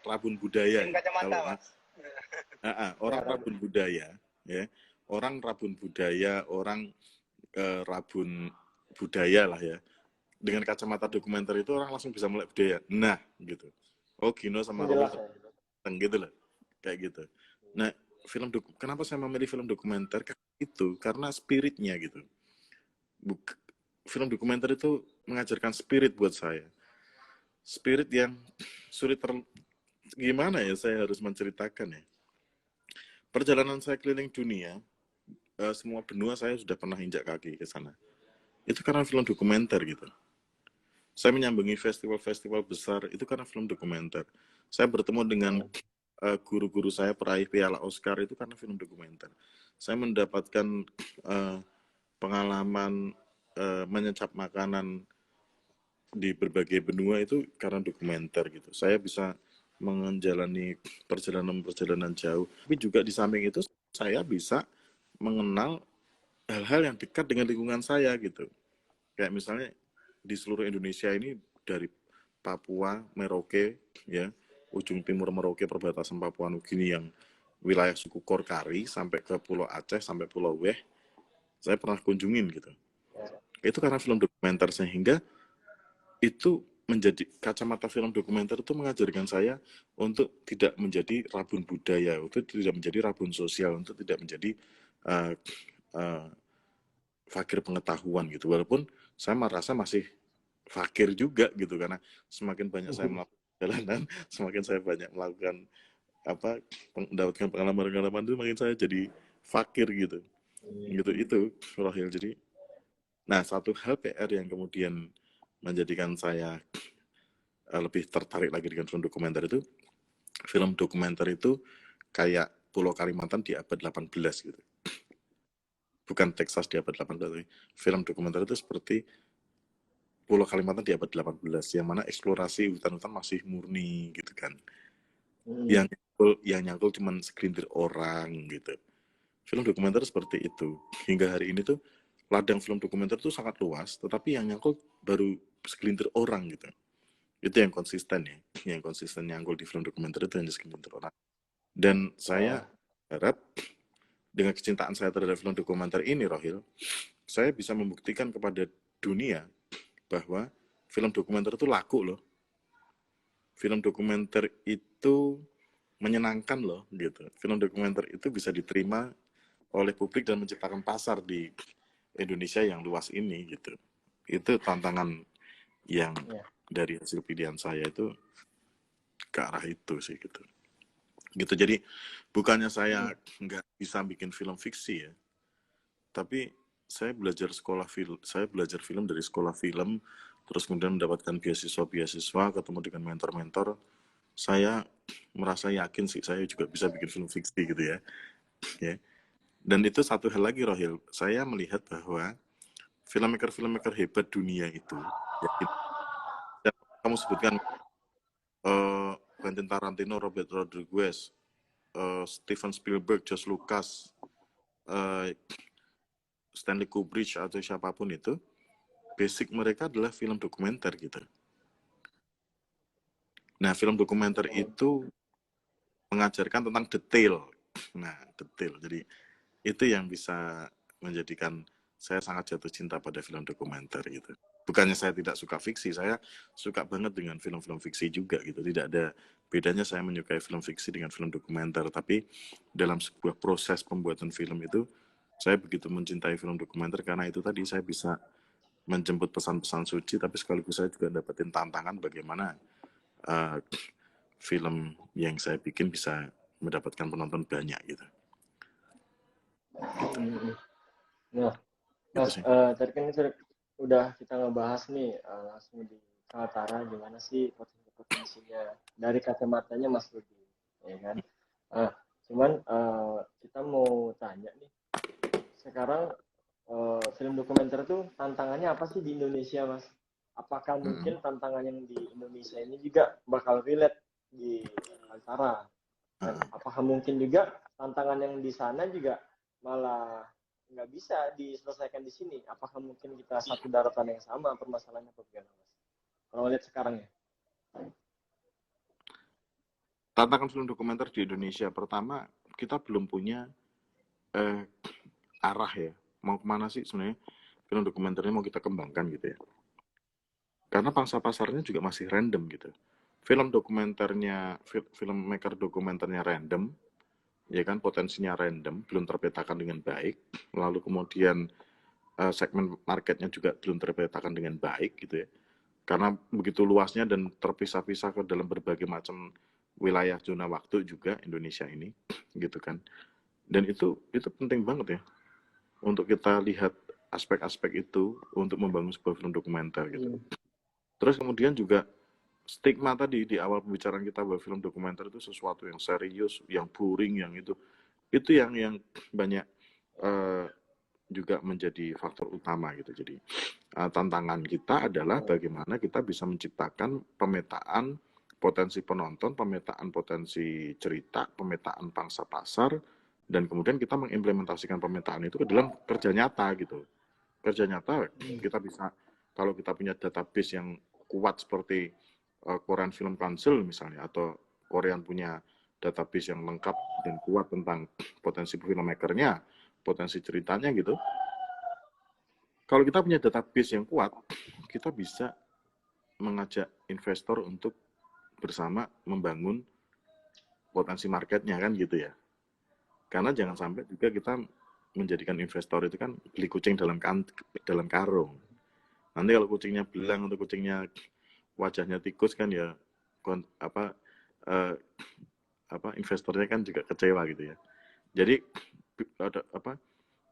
Rabun budaya. Kacamata mas. Orang Rabun budaya, ya. Orang Rabun budaya, orang Rabun budaya lah ya. Dengan kacamata dokumenter itu orang langsung bisa melihat budaya. Nah, gitu. Oh, Gino sama Romi gitu loh. Kayak gitu. Nah, kenapa saya memilih film dokumenter itu? Karena spiritnya gitu. Film dokumenter itu mengajarkan spirit buat saya. Spirit yang sulit gimana ya saya harus menceritakan ya. Perjalanan saya keliling dunia, semua benua saya sudah pernah injak kaki ke sana. Itu karena film dokumenter gitu. Saya menyambangi festival-festival besar itu karena film dokumenter. Saya bertemu dengan guru-guru saya peraih piala Oscar itu karena film dokumenter. Saya mendapatkan pengalaman menyecap makanan di berbagai benua itu karena dokumenter gitu. Saya bisa menjalani perjalanan-perjalanan jauh. Tapi juga di samping itu saya bisa mengenal hal-hal yang dekat dengan lingkungan saya gitu. Kayak misalnya di seluruh Indonesia ini dari Papua, Merauke, ya, ujung timur Merauke, perbatasan Papua Nugini yang wilayah suku Korkari sampai ke Pulau Aceh sampai Pulau Weh, saya pernah kunjungin gitu. Itu karena film dokumenter sehingga itu menjadi kacamata film dokumenter itu mengajarkan saya untuk tidak menjadi rabun budaya, untuk tidak menjadi rabun sosial, untuk tidak menjadi uh, uh, fakir pengetahuan gitu. Walaupun saya merasa masih fakir juga gitu karena semakin banyak saya melakukan perjalanan, semakin saya banyak melakukan mendapatkan pengalaman-pengalaman itu makin saya jadi fakir gitu. Gitu itu Rohil. Jadi nah satu hal PR yang kemudian menjadikan saya lebih tertarik lagi dengan film dokumenter itu kayak Pulau Kalimantan di abad 18 gitu. Bukan Texas di abad 18, tapi film dokumenter itu seperti Pulau Kalimantan di abad 18 yang mana eksplorasi hutan-hutan masih murni gitu kan. Yang nyangkul cuman segelintir orang gitu. Film dokumenter seperti itu. Hingga hari ini tuh ladang film dokumenter tuh sangat luas, tetapi yang nyangkul baru segelintir orang gitu. Itu yang konsisten ya. Yang konsisten nyangkul di film dokumenter itu hanya segelintir orang. Dan saya harap dengan kecintaan saya terhadap film dokumenter ini, Rohil, saya bisa membuktikan kepada dunia bahwa film dokumenter itu laku loh. Film dokumenter itu menyenangkan loh gitu. Film dokumenter itu bisa diterima oleh publik dan menciptakan pasar di Indonesia yang luas ini gitu. Itu tantangan yang dari hasil pilihan saya itu ke arah itu sih gitu. Gitu. Jadi bukannya saya nggak bisa bikin film fiksi ya, tapi saya belajar film dari sekolah film, terus kemudian mendapatkan beasiswa, ketemu dengan mentor-mentor. Saya merasa yakin sih saya juga bisa bikin film fiksi gitu ya. Ya. Dan itu satu hal lagi Rohil, saya melihat bahwa filmmaker hebat dunia itu, ya, kamu sebutkan Quentin Tarantino, Robert Rodriguez, Steven Spielberg, George Lucas, Stanley Kubrick atau siapapun itu, basic mereka adalah film dokumenter gitu. Nah, film dokumenter itu mengajarkan tentang detail. Nah, detail. Jadi itu yang bisa menjadikan saya sangat jatuh cinta pada film dokumenter gitu. Bukannya saya tidak suka fiksi, saya suka banget dengan film-film fiksi juga gitu. Tidak ada bedanya saya menyukai film fiksi dengan film dokumenter, tapi dalam sebuah proses pembuatan film itu saya begitu mencintai film dokumenter karena itu tadi saya bisa menjemput pesan-pesan suci, tapi sekaligus saya juga dapetin tantangan bagaimana film yang saya bikin bisa mendapatkan penonton banyak gitu. Nah, Mas, tadi kan udah kita ngebahas nih langsung di Kaltara gimana sih potensinya dari kacamatanya Mas Rudi, ya kan? Cuman kita mau tanya nih, sekarang film dokumenter itu tantangannya apa sih di Indonesia, Mas? Apakah mungkin tantangan yang di Indonesia ini juga bakal relate di Kaltara? Dan apakah mungkin juga tantangan yang di sana juga malah nggak bisa diselesaikan di sini? Apakah mungkin kita satu daratan yang sama permasalahannya apa bagaimana, Mas? Kalau lihat sekarang ya. Tantangan film dokumenter di Indonesia, pertama kita belum punya arah ya. Mau kemana sih sebenarnya film dokumenternya mau kita kembangkan gitu ya. Karena pangsa pasarnya juga masih random gitu. Filmmaker dokumenternya random, ya kan, potensinya random, belum terpetakan dengan baik. Lalu kemudian segmen marketnya juga belum terpetakan dengan baik gitu ya. Karena begitu luasnya dan terpisah-pisah ke dalam berbagai macam wilayah zona waktu juga Indonesia ini gitu kan. Dan itu penting banget ya untuk kita lihat aspek-aspek itu untuk membangun sebuah film dokumenter gitu. Terus kemudian juga stigma tadi di awal pembicaraan kita bahwa film dokumenter itu sesuatu yang serius, yang boring, yang itu yang banyak juga menjadi faktor utama gitu. Jadi tantangan kita adalah bagaimana kita bisa menciptakan pemetaan potensi penonton, pemetaan potensi cerita, pemetaan pangsa pasar, dan kemudian kita mengimplementasikan pemetaan itu ke dalam kerja nyata gitu. Kerja nyata kita bisa, kalau kita punya database yang kuat seperti Korean Film Council misalnya, atau Korean punya database yang lengkap dan kuat tentang potensi filmmakernya, potensi ceritanya gitu. Kalau kita punya database yang kuat, kita bisa mengajak investor untuk bersama membangun potensi marketnya kan gitu ya. Karena jangan sampai juga kita menjadikan investor itu kan beli kucing dalam karung. Nanti kalau kucingnya belang atau kucingnya wajahnya tikus kan ya investornya kan juga kecewa gitu ya. Jadi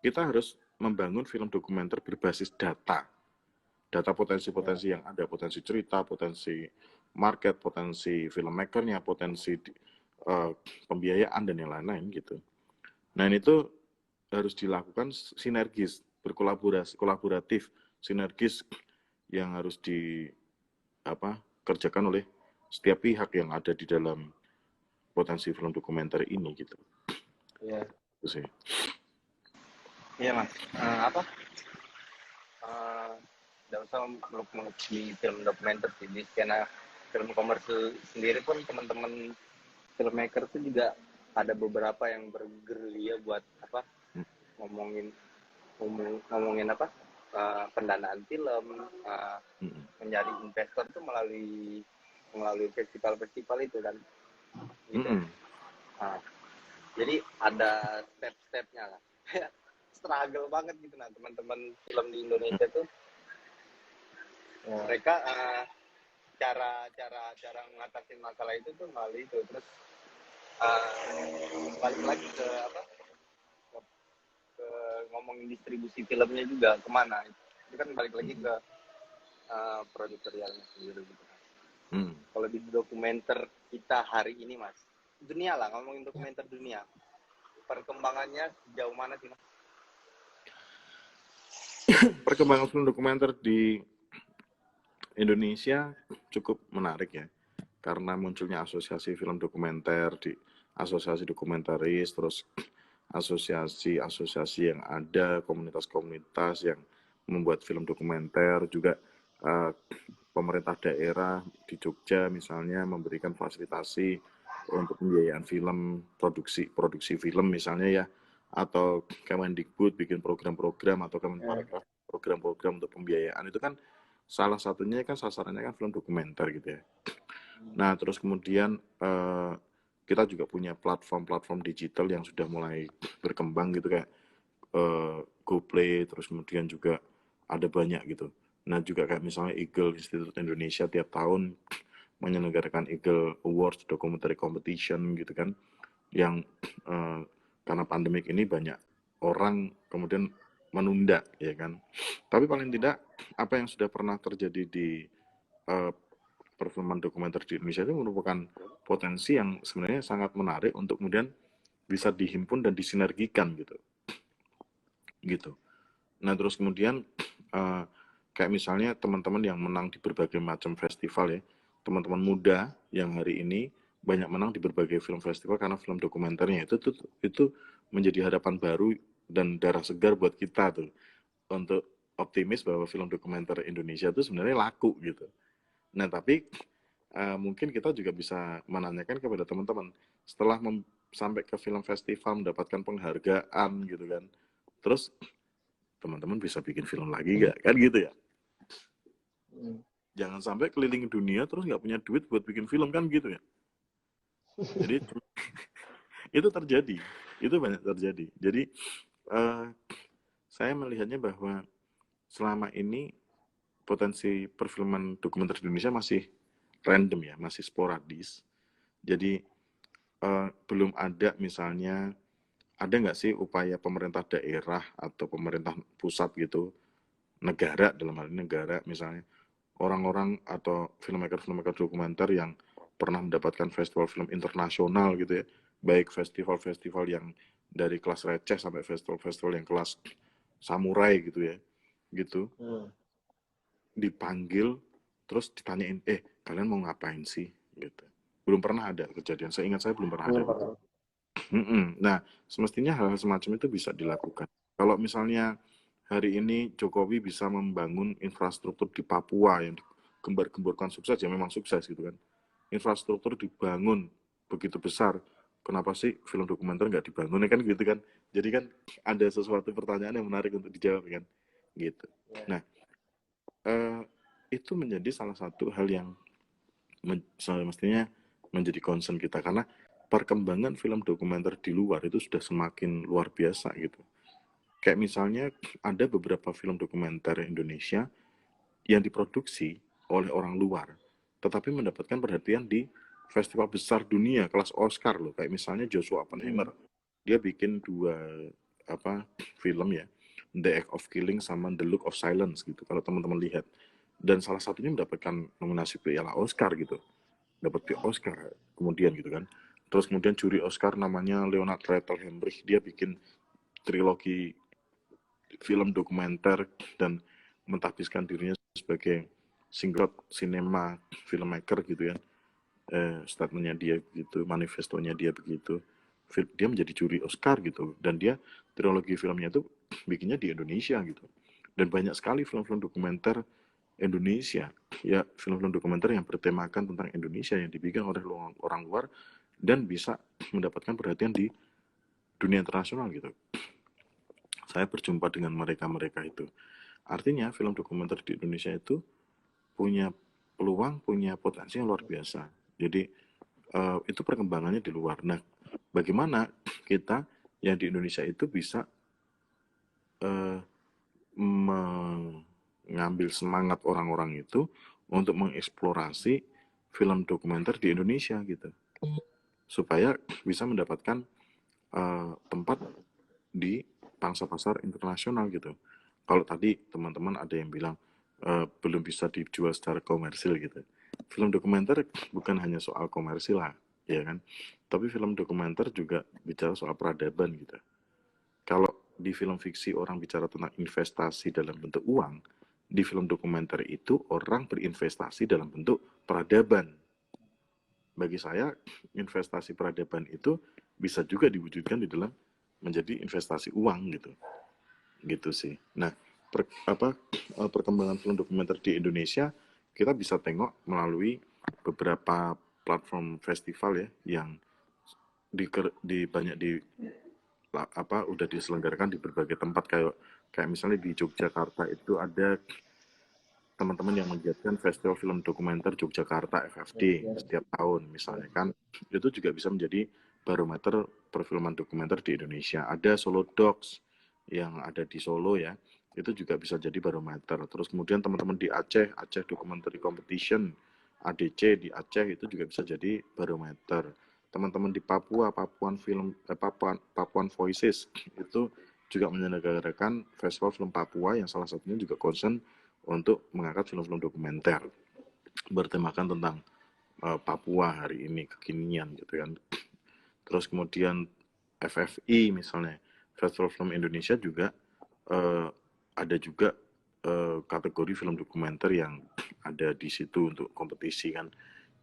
kita harus membangun film dokumenter berbasis data potensi-potensi yang ada, potensi cerita, potensi market, potensi filmmakernya, potensi pembiayaan dan yang lain-lain gitu. Nah itu harus dilakukan sinergis, kolaboratif, sinergis yang harus kerjakan oleh setiap pihak yang ada di dalam potensi film dokumenter ini gitu. Iya. Itu sih. Iya mas. Tidak usah meluk-meluk di film dokumenter sih, di skena film komersil sendiri pun teman-teman filmmaker tuh juga ada beberapa yang bergerilya buat ngomongin pendanaan film, mencari investor tuh melalui festival-festival itu kan gitu. Jadi ada step-stepnya lah. Struggle banget gitu nah teman-teman film di Indonesia tuh. Mereka cara mengatasi masalah itu tuh melalui itu. Terus balik lagi ke ngomongin distribusi filmnya juga kemana itu kan balik lagi ke produsernya sendiri gitu. Kalau di dokumenter kita hari ini mas, dunia lah, ngomongin dokumenter dunia, perkembangannya sejauh mana sih mas? Perkembangan film dokumenter di Indonesia cukup menarik ya, karena munculnya asosiasi film dokumenter, di asosiasi dokumentaris, terus asosiasi-asosiasi yang ada, komunitas-komunitas yang membuat film dokumenter, juga pemerintah daerah di Jogja misalnya memberikan fasilitasi untuk pembiayaan film, produksi film misalnya ya, atau Kemendikbud bikin program-program, atau Kemenparekraf program-program untuk pembiayaan, itu kan salah satunya kan sasarannya kan film dokumenter gitu ya. Nah terus kemudian kita juga punya platform-platform digital yang sudah mulai berkembang gitu kayak GoPlay, terus kemudian juga ada banyak gitu. Nah juga kayak misalnya Eagle Institute Indonesia tiap tahun menyelenggarakan Eagle Awards Documentary Competition gitu kan, yang karena pandemik ini banyak orang kemudian menunda ya kan. Tapi paling tidak apa yang sudah pernah terjadi di perfilman dokumenter di Indonesia itu merupakan potensi yang sebenarnya sangat menarik untuk kemudian bisa dihimpun dan disinergikan gitu. Nah terus kemudian kayak misalnya teman-teman yang menang di berbagai macam festival ya, teman-teman muda yang hari ini banyak menang di berbagai film festival karena film dokumenternya itu menjadi harapan baru dan darah segar buat kita tuh untuk optimis bahwa film dokumenter Indonesia itu sebenarnya laku gitu. Nah tapi mungkin kita juga bisa menanyakan kepada teman-teman setelah sampai ke film festival mendapatkan penghargaan gitu kan, terus teman-teman bisa bikin film lagi gak? Kan gitu ya. Jangan sampai keliling dunia terus nggak punya duit buat bikin film kan gitu ya. Jadi itu terjadi, itu banyak terjadi. Jadi saya melihatnya bahwa selama ini potensi perfilman dokumenter di Indonesia masih random ya, masih sporadis. Jadi belum ada misalnya, ada nggak sih upaya pemerintah daerah atau pemerintah pusat gitu, negara dalam hal ini negara misalnya, orang-orang atau filmmaker dokumenter yang pernah mendapatkan festival film internasional gitu ya, baik festival-festival yang dari kelas receh sampai festival-festival yang kelas samurai gitu ya, gitu, Hmm. dipanggil terus ditanyain, kalian mau ngapain sih, gitu. Belum pernah ada kejadian, seingat saya belum pernah ada Belum gitu. pernah. Nah, semestinya hal-hal semacam itu bisa dilakukan. Kalau misalnya hari ini Jokowi bisa membangun infrastruktur di Papua yang digembar-gemborkan sukses, ya memang sukses gitu kan. Infrastruktur dibangun begitu besar, kenapa sih film dokumenter nggak dibangun, ya kan gitu kan. Jadi kan ada sesuatu pertanyaan yang menarik untuk dijawab kan, gitu. Ya. Nah, itu menjadi salah satu hal yang semestinya menjadi concern kita, karena perkembangan film dokumenter di luar itu sudah semakin luar biasa gitu. Kayak misalnya ada beberapa film dokumenter Indonesia yang diproduksi oleh orang luar, tetapi mendapatkan perhatian di festival besar dunia kelas Oscar loh. Kayak misalnya Joshua Oppenheimer, dia bikin dua film ya, The Act of Killing sama The Look of Silence gitu. Kalau teman-teman lihat, dan salah satunya mendapatkan nominasi Piala Oscar gitu, dapat Piala Oscar kemudian gitu kan. Terus kemudian juri Oscar namanya Leonard Rethel Hemrich, dia bikin trilogi film dokumenter dan mentahbiskan dirinya sebagai single cinema filmmaker gitu ya. Statementnya dia begitu, manifestonya dia begitu. Dia menjadi juri Oscar gitu, dan dia trilogi filmnya itu bikinnya di Indonesia gitu. Dan banyak sekali film-film dokumenter Indonesia, ya film-film dokumenter yang bertemakan tentang Indonesia yang dibikin oleh orang luar dan bisa mendapatkan perhatian di dunia internasional gitu. Saya berjumpa dengan mereka-mereka itu. Artinya film dokumenter di Indonesia itu punya peluang, punya potensi yang luar biasa. Jadi itu perkembangannya di luar. Nah, bagaimana kita yang di Indonesia itu bisa mengambil semangat orang-orang itu untuk mengeksplorasi film dokumenter di Indonesia gitu, supaya bisa mendapatkan tempat di pangsa pasar internasional gitu. Kalau tadi teman-teman ada yang bilang belum bisa dijual secara komersil gitu. Film dokumenter bukan hanya soal komersil lah, ya kan? Tapi film dokumenter juga bicara soal peradaban gitu. Kalau di film fiksi orang bicara tentang investasi dalam bentuk uang, di film dokumenter itu orang berinvestasi dalam bentuk peradaban. Bagi saya, investasi peradaban itu bisa juga diwujudkan di dalam menjadi investasi uang gitu. Gitu sih. Nah, perkembangan film dokumenter di Indonesia kita bisa tengok melalui beberapa platform festival ya yang banyak udah diselenggarakan di berbagai tempat, kayak misalnya di Yogyakarta itu ada teman-teman yang menggiatkan Festival Film Dokumenter Yogyakarta FFD setiap tahun misalnya kan, itu juga bisa menjadi barometer perfilman dokumenter di Indonesia. Ada Solo Docs yang ada di Solo ya, itu juga bisa jadi barometer. Terus kemudian teman-teman di Aceh Documentary Competition ADC di Aceh itu juga bisa jadi barometer. Teman-teman di Papuan Voices itu juga menyelenggarakan festival film Papua yang salah satunya juga concern untuk mengangkat film-film dokumenter bertemakan tentang Papua hari ini, kekinian gitu kan. Terus kemudian FFI misalnya, Festival Film Indonesia juga ada juga kategori film dokumenter yang ada di situ untuk kompetisi kan.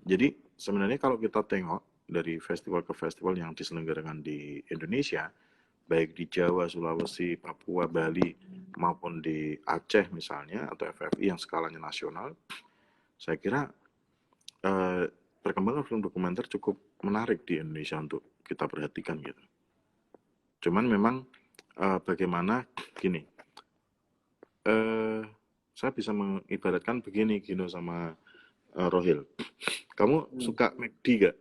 Jadi sebenarnya kalau kita tengok dari festival ke festival yang diselenggarakan di Indonesia, baik di Jawa, Sulawesi, Papua, Bali, maupun di Aceh misalnya, atau FFI yang skalanya nasional, saya kira perkembangan film dokumenter cukup menarik di Indonesia untuk kita perhatikan gitu. Cuman memang bagaimana gini, saya bisa mengibaratkan begini Gino sama Rohil. Kamu suka McD gak?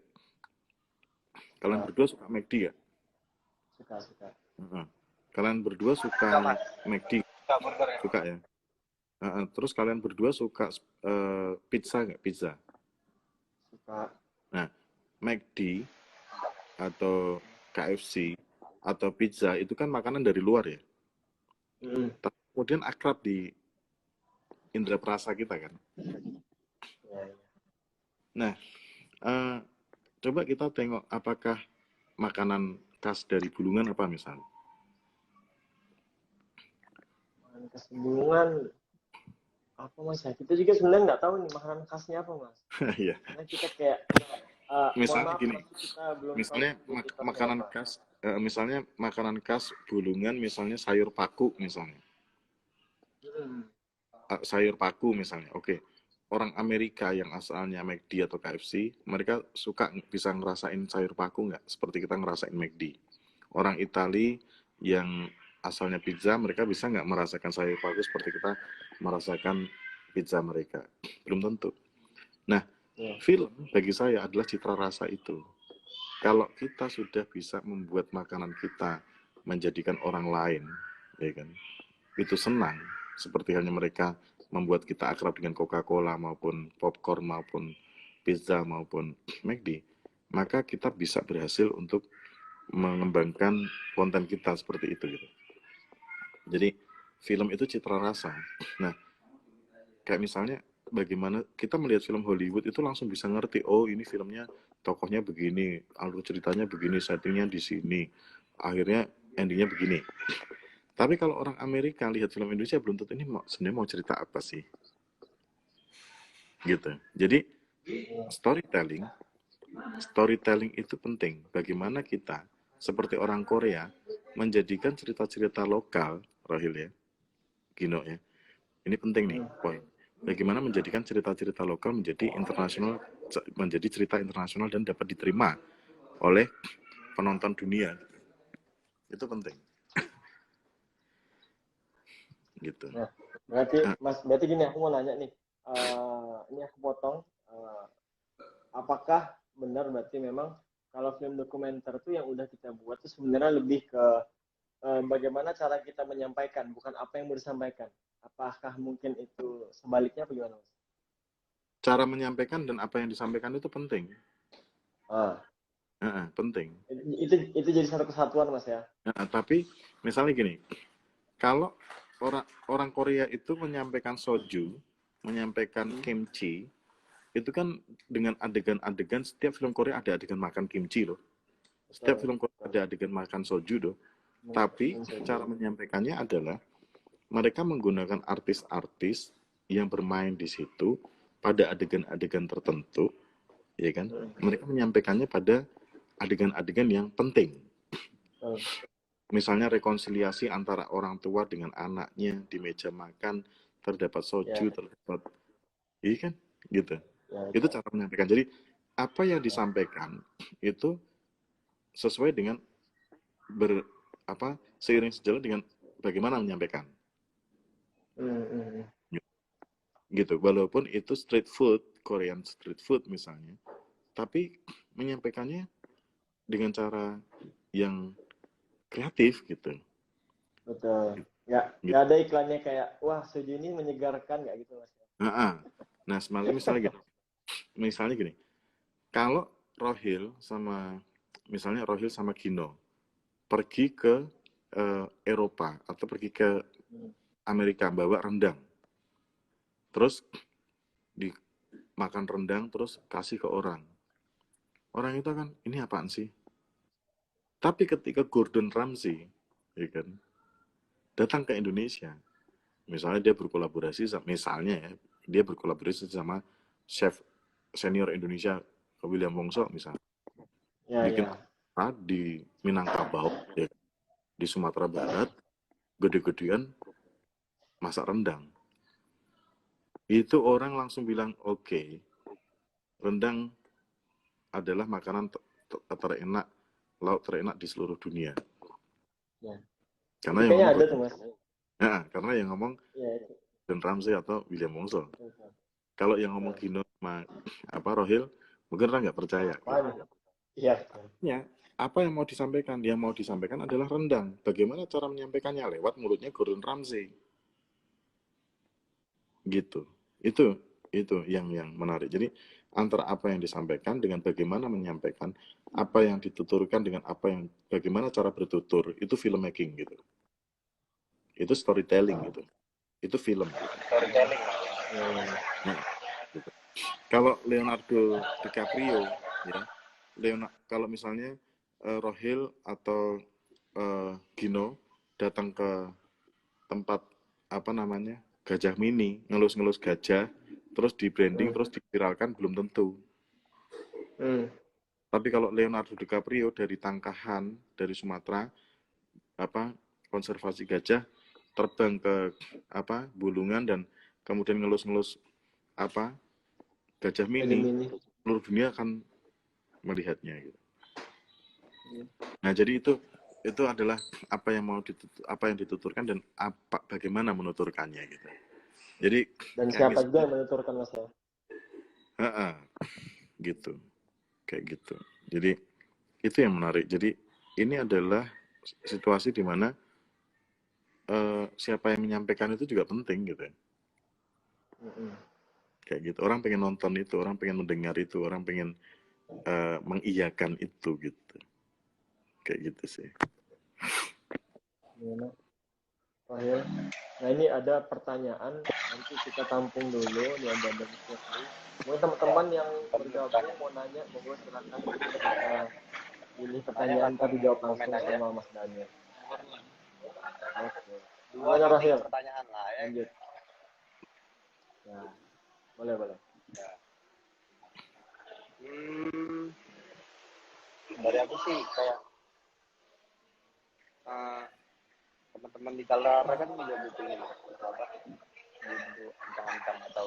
Kalian berdua suka McD gak? Suka. Kalian berdua suka McD? Suka ya? Terus kalian berdua suka pizza nggak? Pizza? Suka. Nah, McD atau KFC atau pizza itu kan makanan dari luar ya. Tapi kemudian akrab di indera perasa kita kan. Nah, coba kita tengok apakah makanan khas dari Bulungan apa misalnya. Khas Bulungan apa Mas ya? Kita juga sebenarnya nggak tahu nih makanan khasnya apa Mas. Iya. Karena kita kayak mohon Misalnya maaf gini, Mas, kita belum tahu misalnya identitasnya makanan apa. khas, misalnya makanan khas Bulungan, misalnya sayur paku misalnya. Hmm. Sayur paku misalnya. Oke. Orang Amerika yang asalnya McD atau KFC, mereka suka bisa ngerasain sayur paku nggak? Seperti kita ngerasain McD. Orang Itali yang asalnya pizza, mereka bisa nggak merasakan sayur paku seperti kita merasakan pizza mereka? Belum tentu. Nah, Ya. film bagi saya adalah citra rasa itu. Kalau kita sudah bisa membuat makanan kita menjadikan orang lain, ya kan, itu senang, seperti halnya mereka membuat kita akrab dengan Coca-Cola maupun popcorn maupun pizza maupun McD, maka kita bisa berhasil untuk mengembangkan konten kita seperti itu gitu. Jadi film itu citra rasa. Nah, kayak misalnya bagaimana kita melihat film Hollywood itu langsung bisa ngerti, oh ini filmnya tokohnya begini, alur ceritanya begini, settingnya di sini, akhirnya endingnya begini. Tapi kalau orang Amerika lihat film Indonesia belum tentu ini sebenarnya mau cerita apa sih, gitu. Jadi storytelling, storytelling itu penting. Bagaimana kita seperti orang Korea menjadikan cerita-cerita lokal, Rohil ya, Gino ya. Ini penting nih poin. Bagaimana menjadikan cerita-cerita lokal menjadi internasional, menjadi cerita internasional dan dapat diterima oleh penonton dunia. Itu penting. Gitu. Nah, berarti Mas, berarti gini aku mau nanya nih. Ini aku potong. Apakah benar berarti memang kalau film dokumenter tuh yang udah kita buat tuh sebenarnya lebih ke bagaimana cara kita menyampaikan, bukan apa yang mau disampaikan. Apakah mungkin itu sebaliknya apa gimana Mas? Cara menyampaikan dan apa yang disampaikan itu penting. Ah, Penting. itu jadi satu kesatuan Mas ya. Tapi misalnya gini, kalau orang Korea itu menyampaikan soju, menyampaikan kimchi, itu kan dengan adegan-adegan, setiap film Korea ada adegan makan kimchi loh. Setiap film Korea ada adegan makan soju loh. Tapi cara menyampaikannya adalah mereka menggunakan artis-artis yang bermain di situ pada adegan-adegan tertentu, ya kan? Mereka menyampaikannya pada adegan-adegan yang penting. Misalnya rekonsiliasi antara orang tua dengan anaknya di meja makan, terdapat soju, terdapat, iya kan, gitu. Itu cara menyampaikan. Jadi apa yang disampaikan itu sesuai dengan seiring sejalan dengan bagaimana menyampaikan. Gitu. Walaupun itu street food, Korean street food misalnya, tapi menyampaikannya dengan cara yang kreatif gitu. Betul. Nggak Gitu. ada iklannya kayak, wah soju ini menyegarkan nggak gitu Mas? Nah, misalnya gini, kalau Rohil sama Gino pergi ke Eropa atau pergi ke Amerika bawa rendang, terus dimakan rendang terus kasih ke orang itu kan ini apaan sih? Tapi ketika Gordon Ramsay, ya kan, datang ke Indonesia, misalnya dia berkolaborasi sama chef senior Indonesia William Wongso misalnya, bikin apa di Minangkabau, ya, di Sumatera Barat, gede-gedean masak rendang. Itu orang langsung bilang, oke, rendang adalah makanan terenak, lauk terenak di seluruh dunia. Ya. Karena yang Kayaknya ngomong ada tuh Mas. karena yang ngomong Gordon Ramsay atau William Wongso. Ya. Kalau yang ngomong Gino sama Rohil, mungkin orang nggak percaya. Iya. Ya, apa yang mau disampaikan? Yang mau disampaikan adalah rendang. Bagaimana cara menyampaikannya? Lewat mulutnya Gordon Ramsay. Gitu. Itu yang menarik. Jadi antara apa yang disampaikan dengan bagaimana menyampaikan, apa yang dituturkan dengan bagaimana cara bertutur, itu filmmaking gitu. Itu storytelling gitu. Itu film. Gitu. Storytelling. Nah, gitu. Kalau Leonardo DiCaprio, ya, kalau misalnya Rohil atau Gino datang ke tempat apa namanya, gajah mini, ngelus-ngelus gajah, terus di branding, Hmm. terus diviralkan belum tentu. Hmm. Tapi kalau Leonardo DiCaprio dari Tangkahan, dari Sumatera, apa konservasi gajah, terbang ke apa Bulungan dan kemudian ngelus-ngelus apa gajah Jadi mini, mini. seluruh dunia akan melihatnya gitu. Hmm. Nah, jadi itu adalah apa yang apa yang dituturkan dan apa bagaimana menuturkannya gitu. Jadi Dan kayak siapa juga misalnya, yang menuturkan Mas ya? gitu, kayak gitu. Jadi itu yang menarik. Jadi ini adalah situasi di mana siapa yang menyampaikan itu juga penting gitu ya. Hmm. Kayak gitu. Orang pengen nonton itu, orang pengen mendengar itu, orang pengen mengiyakan itu gitu. Kayak gitu sih. Gimana? Rahel. Nah ini ada pertanyaan, nanti kita tampung dulu di ada diskusi. Mungkin teman-teman yang bergabung mau nanya, monggo silakan nanti kita pilih Tanya pertanyaan langsung ntar dijawab komen langsung aja. sama Mas Daniel. Oke. 2 Gimana sampai 3 Rahel? pertanyaan lah ya. Lanjut. Ya, boleh boleh. Ya. Dari aku sih kayak teman-teman di Kaltara kan juga butuh ini apa butuh ancang-ancang atau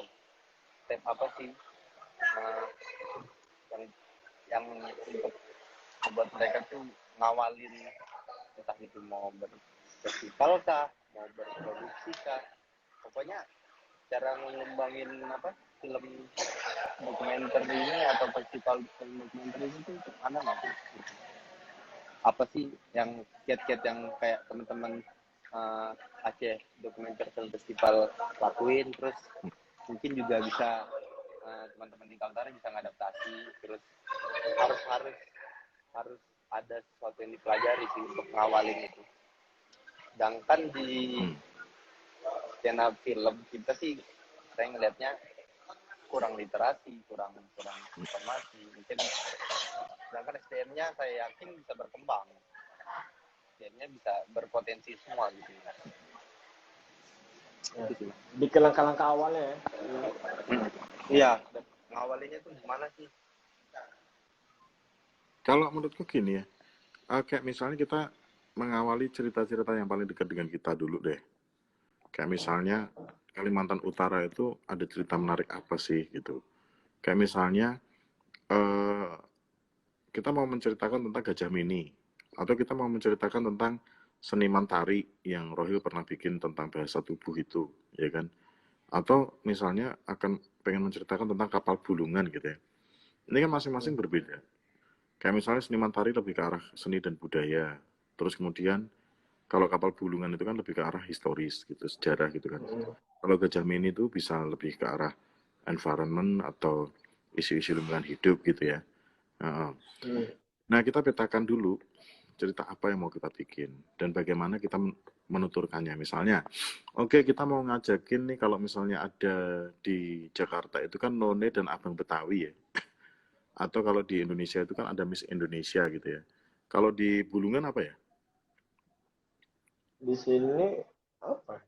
step apa sih uh, yang yang untuk membuat mereka tuh ngawalin entah itu mau berfestival kah mau berproduksi kah pokoknya cara ngembangin apa film dokumenter ini atau festival film dokumenter ini tuh mana nggak sih apa sih yang kiat-kiat yang kayak teman-teman Aceh Dokumenter Film Festival lakuin terus mungkin juga bisa teman-teman di Kaltara bisa ngadaptasi terus harus harus harus ada sesuatu yang dipelajari sih untuk ngawalin itu sedangkan di skena film kita sih saya ngelihatnya kurang literasi kurang informasi mungkin sedangkan SDM-nya saya yakin bisa berkembang SDM-nya bisa berpotensi semua gitu Ya. Di ke langkah-langkah awalnya ya. iya ngawalinnya tuh gimana sih Kalau menurutku gini ya, kayak misalnya kita mengawali cerita-cerita yang paling dekat dengan kita dulu deh. Kayak misalnya Kalimantan Utara itu ada cerita menarik apa sih gitu. Kayak misalnya kita mau menceritakan tentang Gajah Mini, atau kita mau menceritakan tentang seniman tari yang Rohil pernah bikin tentang bahasa tubuh itu, ya kan? Atau misalnya akan pengen menceritakan tentang kapal bulungan gitu ya. Ini kan masing-masing berbeda. Kayak misalnya seniman tari lebih ke arah seni dan budaya. Terus kemudian kalau kapal bulungan itu kan lebih ke arah historis gitu, sejarah gitu kan. Kalau Gajah Mini itu bisa lebih ke arah environment atau isu-isu lingkungan hidup gitu ya. Nah, kita petakan dulu cerita apa yang mau kita bikin dan bagaimana kita menuturkannya. Misalnya, oke, kita mau ngajakin nih kalau misalnya ada di Jakarta itu kan None dan Abang Betawi ya. Atau kalau di Indonesia itu kan ada Miss Indonesia gitu ya. Kalau di Bulungan apa ya? Di sini apa?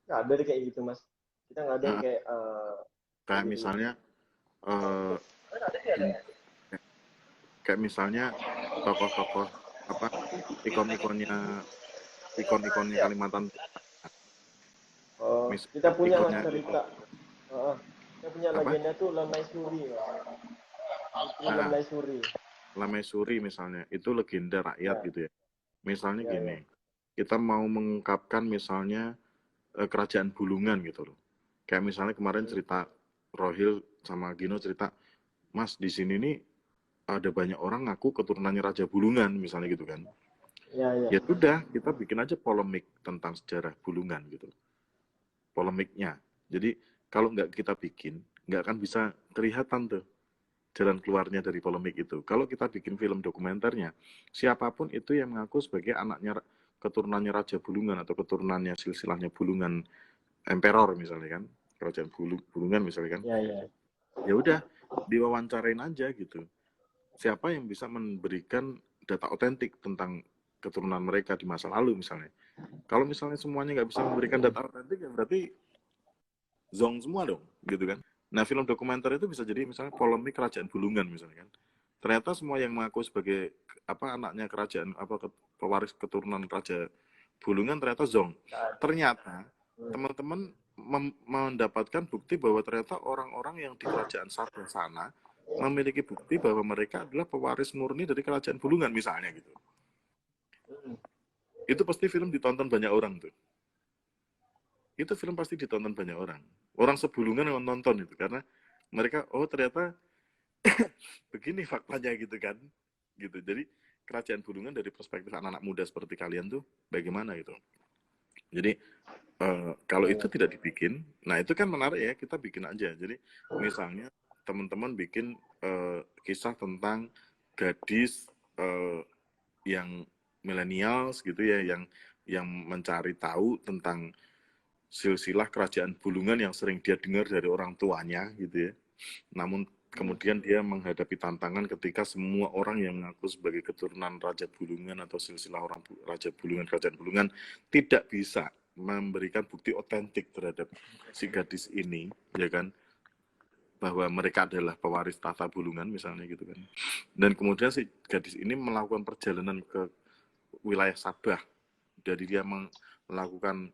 Nggak ada deh kayak gitu Mas. Kita nggak ada yang Nah, kayak kayak gitu gitu. misalnya kayak misalnya tokoh-tokoh apa ikon-ikonnya Kalimantan. Kita punya Mas Ikonnya cerita. Kita punya apa? legenda tuh Lemai Suri Mas. Putri Nah, Lemai Suri. Lamesuri misalnya itu legenda rakyat Ya, gitu ya. Misalnya ya, ya. gini, kita mau mengungkapkan misalnya kerajaan Bulungan gitu loh. Kayak misalnya kemarin cerita Rohil sama Gino cerita, Mas di sini nih ada banyak orang ngaku keturunannya Raja Bulungan misalnya gitu kan. Ya, ya. Ya sudah, kita bikin aja polemik tentang sejarah Bulungan gitu. Polemiknya. Jadi kalau nggak kita bikin, nggak akan bisa kelihatan tuh jalan keluarnya dari polemik itu. Kalau kita bikin film dokumenternya, siapapun itu yang mengaku sebagai anaknya keturunannya Raja Bulungan atau keturunannya silsilahnya Bulungan Emperor misalnya kan, kerajaan Bulungan misalnya kan, Ya, ya. ya udah diwawancarain aja gitu. Siapa yang bisa memberikan data otentik tentang keturunan mereka di masa lalu misalnya. Kalau misalnya semuanya nggak bisa memberikan data otentik, ya berarti zong semua dong, gitu kan. Nah, film dokumenter itu bisa jadi misalnya polemik kerajaan Bulungan misalnya kan. Ternyata semua yang mengaku sebagai anaknya kerajaan pewaris keturunan Raja Bulungan ternyata zong. Ternyata teman-teman mendapatkan bukti bahwa ternyata orang-orang yang di kerajaan Sabah sana memiliki bukti bahwa mereka adalah pewaris murni dari kerajaan Bulungan misalnya gitu. Itu pasti film ditonton banyak orang tuh. Itu film pasti ditonton banyak orang. Orang sebulungan yang nonton itu karena mereka ternyata begini faktanya gitu kan. Gitu. Jadi kerajaan Bulungan dari perspektif anak-anak muda seperti kalian tuh bagaimana gitu. Jadi kalau itu tidak dibikin, nah itu kan menarik ya, kita bikin aja. Jadi misalnya teman-teman bikin kisah tentang gadis yang millennials gitu ya, yang mencari tahu tentang silsilah kerajaan Bulungan yang sering dia dengar dari orang tuanya gitu ya. Namun kemudian dia menghadapi tantangan ketika semua orang yang mengaku sebagai keturunan Raja Bulungan atau silsilah orang Raja Bulungan, kerajaan Bulungan tidak bisa memberikan bukti otentik terhadap si gadis ini, ya kan, bahwa mereka adalah pewaris tahta Bulungan misalnya gitu kan. Dan kemudian si gadis ini melakukan perjalanan ke wilayah Sabah, dari dia melakukan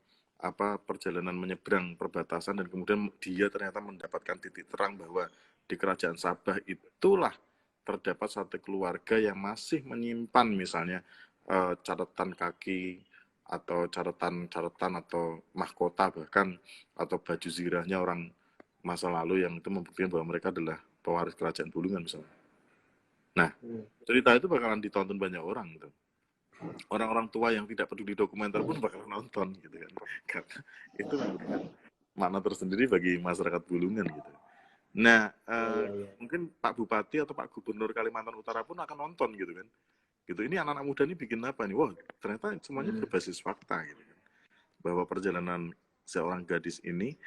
perjalanan menyeberang perbatasan dan kemudian dia ternyata mendapatkan titik terang bahwa di kerajaan Sabah itulah terdapat satu keluarga yang masih menyimpan misalnya catatan kaki atau catatan atau mahkota bahkan atau baju zirahnya orang masa lalu yang itu membuktikan bahwa mereka adalah pewaris kerajaan Bulungan misalnya. Nah, cerita itu bakalan ditonton banyak orang gitu. Orang-orang tua yang tidak peduli dokumenter pun bakal nonton gitu kan, karena itu memberikan makna tersendiri bagi masyarakat Bulungan gitu. Nah, mungkin Pak Bupati atau Pak Gubernur Kalimantan Utara pun akan nonton gitu kan. Gitu, ini anak-anak muda ini bikin apa nih? Wah, ternyata semuanya berbasis fakta gitu kan. Bahwa perjalanan seorang gadis ini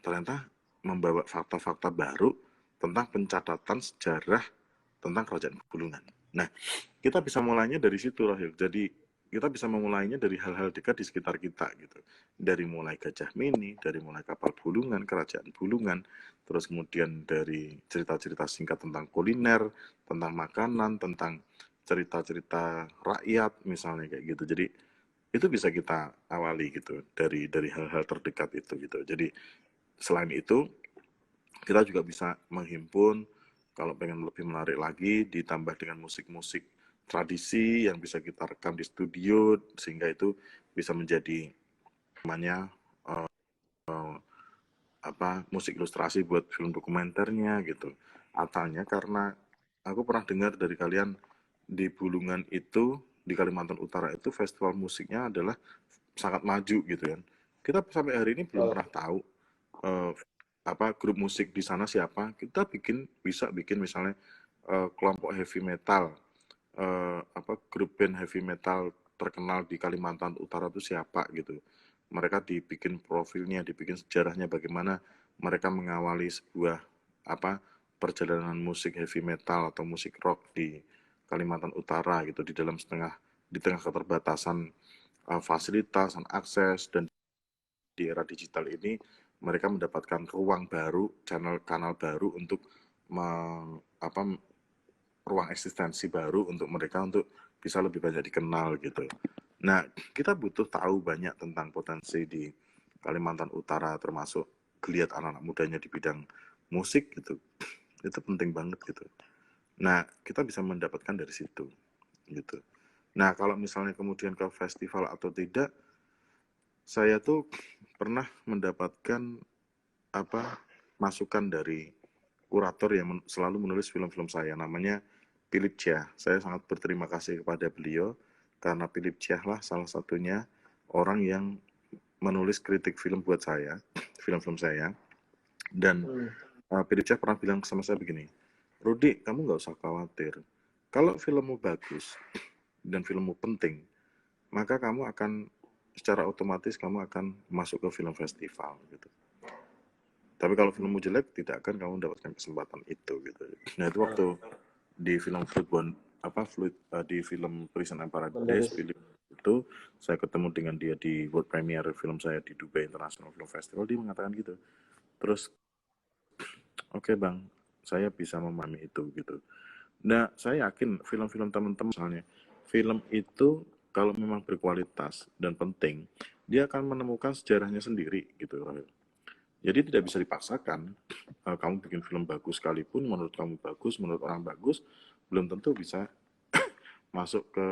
ternyata membawa fakta-fakta baru tentang pencatatan sejarah tentang kerajaan Bulungan. Nah, kita bisa mulainya dari situ, Rahil. Jadi kita bisa memulainya dari hal-hal dekat di sekitar kita gitu. Dari mulai Gajah Mini, dari mulai kapal Bulungan, kerajaan Bulungan, terus kemudian dari cerita-cerita singkat tentang kuliner, tentang makanan, tentang cerita-cerita rakyat misalnya kayak gitu. Jadi itu bisa kita awali gitu dari hal-hal terdekat itu gitu. Jadi selain itu kita juga bisa menghimpun kalau pengen lebih menarik lagi ditambah dengan musik-musik tradisi yang bisa kita rekam di studio sehingga itu bisa menjadi namanya musik ilustrasi buat film dokumenternya gitu. Asalnya karena aku pernah dengar dari kalian di Bulungan itu di Kalimantan Utara itu festival musiknya adalah sangat maju gitu kan. Kita sampai hari ini belum pernah tahu grup musik di sana siapa. Kita bisa bikin misalnya kelompok heavy metal, grup band heavy metal terkenal di Kalimantan Utara itu siapa gitu. Mereka dibikin profilnya, dibikin sejarahnya bagaimana mereka mengawali sebuah perjalanan musik heavy metal atau musik rock di Kalimantan Utara gitu di tengah keterbatasan fasilitas dan akses, dan di era digital ini mereka mendapatkan ruang baru, kanal baru untuk ruang eksistensi baru untuk mereka untuk bisa lebih banyak dikenal gitu. Nah, kita butuh tahu banyak tentang potensi di Kalimantan Utara, termasuk geliat anak-anak mudanya di bidang musik gitu. Itu penting banget gitu. Nah, kita bisa mendapatkan dari situ gitu. Nah, kalau misalnya kemudian ke festival atau tidak, saya tuh pernah mendapatkan masukan dari kurator yang selalu menulis film-film saya, namanya Philip Chia. Saya sangat berterima kasih kepada beliau karena Philip Chia lah salah satunya orang yang menulis kritik film buat saya, film-film saya. Dan Philip Chia pernah bilang sama saya begini, Rudy, kamu nggak usah khawatir. Kalau filmmu bagus dan filmmu penting, maka kamu akan secara otomatis kamu akan masuk ke film festival gitu. Tapi kalau filmmu jelek, tidak akan kamu mendapatkan kesempatan itu gitu. Nah, itu waktu di film di film Prison and Paradise, itu, saya ketemu dengan dia di world premiere film saya di Dubai International Film Festival, dia mengatakan gitu. Terus, oke bang, saya bisa memahami itu gitu. Nah, saya yakin film-film teman-teman misalnya, film itu kalau memang berkualitas dan penting, dia akan menemukan sejarahnya sendiri gitu. Jadi tidak bisa dipaksakan. Kamu bikin film bagus sekalipun, menurut kamu bagus, menurut orang bagus, belum tentu bisa masuk ke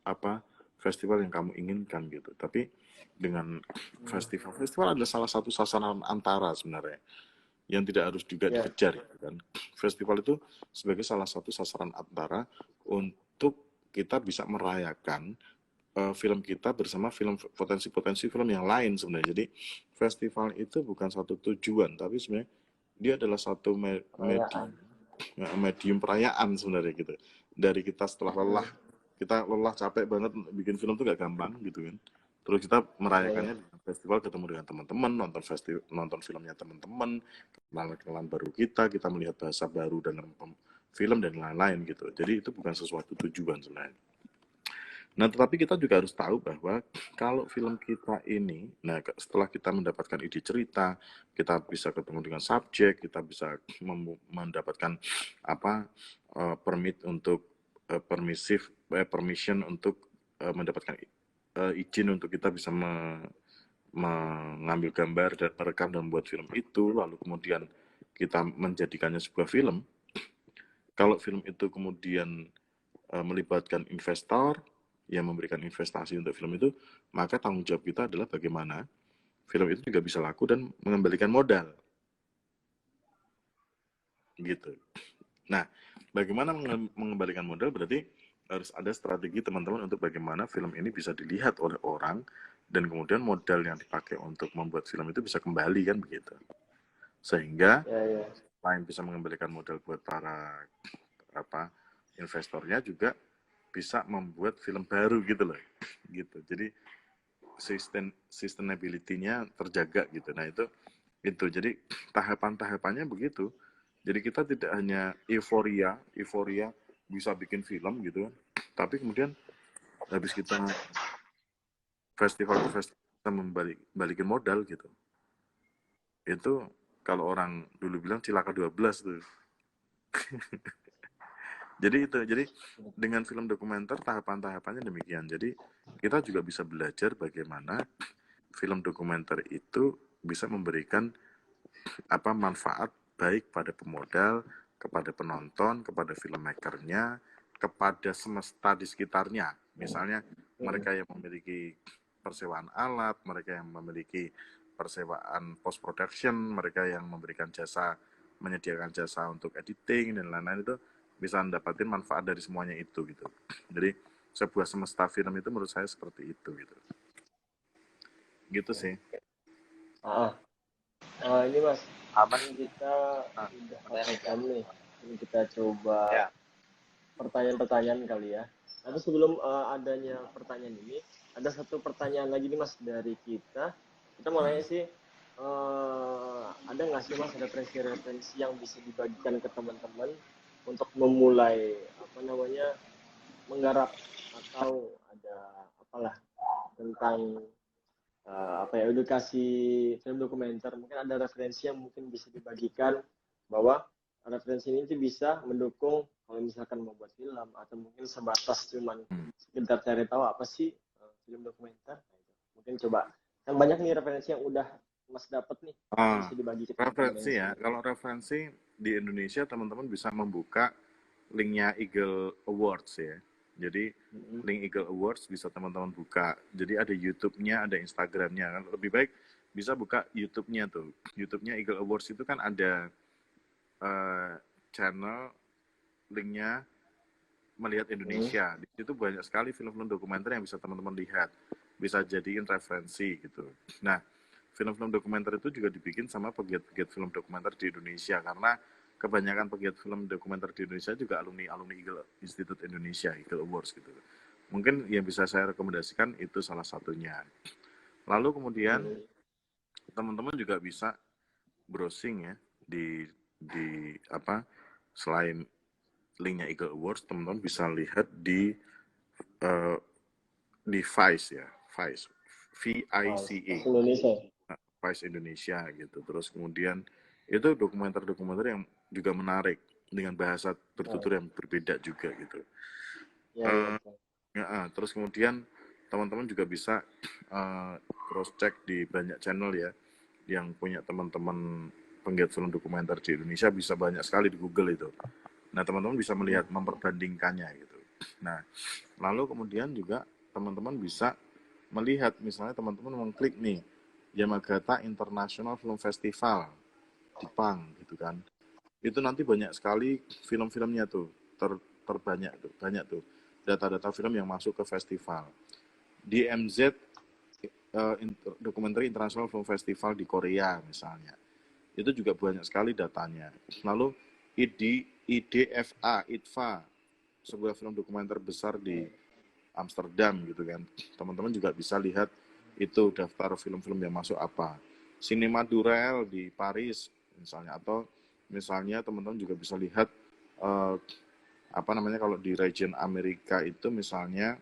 apa festival yang kamu inginkan gitu. Tapi dengan festival adalah salah satu sasaran antara sebenarnya yang tidak harus juga Ya, dikejar gitu kan. Festival itu sebagai salah satu sasaran antara untuk kita bisa merayakan film kita bersama film potensi-potensi film yang lain sebenarnya. Jadi festival itu bukan satu tujuan, tapi sebenarnya dia adalah satu perayaan. medium perayaan sebenarnya gitu. Dari kita setelah lelah, kita lelah capek banget bikin film tuh gak gampang gitu kan. Terus kita Ya, merayakannya ya. di festival, ketemu dengan teman-teman, nonton filmnya teman-teman, kenalan baru kita melihat bahasa baru dalam film dan lain-lain gitu. Jadi itu bukan sesuatu tujuan sebenarnya. Nah, tetapi kita juga harus tahu bahwa kalau film kita ini, nah setelah kita mendapatkan ide cerita, kita bisa ketemu dengan subjek, kita bisa mendapatkan apa permit untuk permission untuk mendapatkan izin untuk kita bisa mengambil gambar dan merekam dan membuat film itu, lalu kemudian kita menjadikannya sebuah film. Kalau film itu kemudian melibatkan investor yang memberikan investasi untuk film itu, maka tanggung jawab kita adalah bagaimana film itu juga bisa laku dan mengembalikan modal. Gitu. Nah, bagaimana mengembalikan modal berarti harus ada strategi teman-teman untuk bagaimana film ini bisa dilihat oleh orang dan kemudian modal yang dipakai untuk membuat film itu bisa kembali kan begitu. Sehingga Ya, ya. selain bisa mengembalikan modal buat para investornya juga bisa membuat film baru gitu loh gitu. Jadi sustainability-nya terjaga gitu. Nah itu jadi tahapan-tahapannya begitu. Jadi kita tidak hanya euforia bisa bikin film gitu, tapi kemudian habis kita festival ke festival kita balikin modal gitu. Itu kalau orang dulu bilang cilaka 12 tuh. Jadi dengan film dokumenter tahapan-tahapannya demikian. Jadi kita juga bisa belajar bagaimana film dokumenter itu bisa memberikan manfaat baik pada pemodal, kepada penonton, kepada filmmakernya, kepada semesta di sekitarnya. Misalnya mereka yang memiliki persewaan alat, mereka yang memiliki persewaan post production, mereka yang memberikan jasa, menyediakan jasa untuk editing dan lain-lain itu bisa mendapatkan manfaat dari semuanya itu gitu. Jadi sebuah semesta film itu menurut saya seperti itu gitu. Gitu sih. Ini Mas, Aman. ini kita udah pakai Pertanyaan jam enggak? nih. Ini kita coba Ya. pertanyaan-pertanyaan kali ya. Tapi sebelum adanya pertanyaan ini, ada satu pertanyaan lagi nih Mas dari kita. Kita mau nanya sih, ada nggak sih Mas referensi-referensi yang bisa dibagikan ke teman-teman untuk memulai menggarap atau ada apalah tentang edukasi film dokumenter. Mungkin ada referensi yang mungkin bisa dibagikan bahwa referensi ini tuh bisa mendukung kalau misalkan membuat film atau mungkin sebatas cuman sekedar cari tahu apa sih film dokumenter. Mungkin coba kan banyak nih referensi yang udah Mas dapat nih yang bisa dibagi ke teman-teman yang Referensi ya, sendiri. kalau referensi di Indonesia teman-teman bisa membuka linknya Eagle Awards ya. Jadi link Eagle Awards bisa teman-teman buka. Jadi ada YouTube-nya, ada Instagram-nya kan. Lebih baik bisa buka YouTube-nya tuh. YouTube-nya Eagle Awards itu kan ada channel linknya Melihat Indonesia. Di situ banyak sekali film-film dokumenter yang bisa teman-teman lihat. Bisa jadiin referensi gitu. Nah, film-film dokumenter itu juga dibikin sama pegiat-pegiat film dokumenter di Indonesia karena kebanyakan pegiat film dokumenter di Indonesia juga alumni Eagle Institute Indonesia, Eagle Awards gitu. Mungkin yang bisa saya rekomendasikan itu salah satunya. Lalu kemudian teman-teman juga bisa browsing ya di selain linknya Eagle Awards, teman-teman bisa lihat di di Vice ya, Vice, Pas VICE, Indonesia. Vice Indonesia gitu. Terus kemudian itu dokumenter-dokumenter yang juga menarik dengan bahasa bertutur yang berbeda juga gitu. Ya, iya, Eh, betul. Terus kemudian teman-teman juga bisa cross check di banyak channel ya, yang punya teman-teman penggiat film dokumenter di Indonesia, bisa banyak sekali di Google itu. Nah, teman-teman bisa melihat, memperbandingkannya gitu. Nah, lalu kemudian juga teman-teman bisa melihat, misalnya teman-teman mengklik nih Yamagata International Film Festival Jepang gitu kan. Itu nanti banyak sekali film-filmnya tuh, terbanyak tuh, banyak tuh data-data film yang masuk ke festival. DMZ Documentary International Film Festival di Korea misalnya. Itu juga banyak sekali datanya. Lalu IDFA, sebuah film dokumenter besar di Amsterdam gitu kan. Teman-teman juga bisa lihat itu daftar film-film yang masuk apa. Cinema Durel di Paris misalnya, atau misalnya teman-teman juga bisa lihat apa namanya, kalau di region Amerika itu misalnya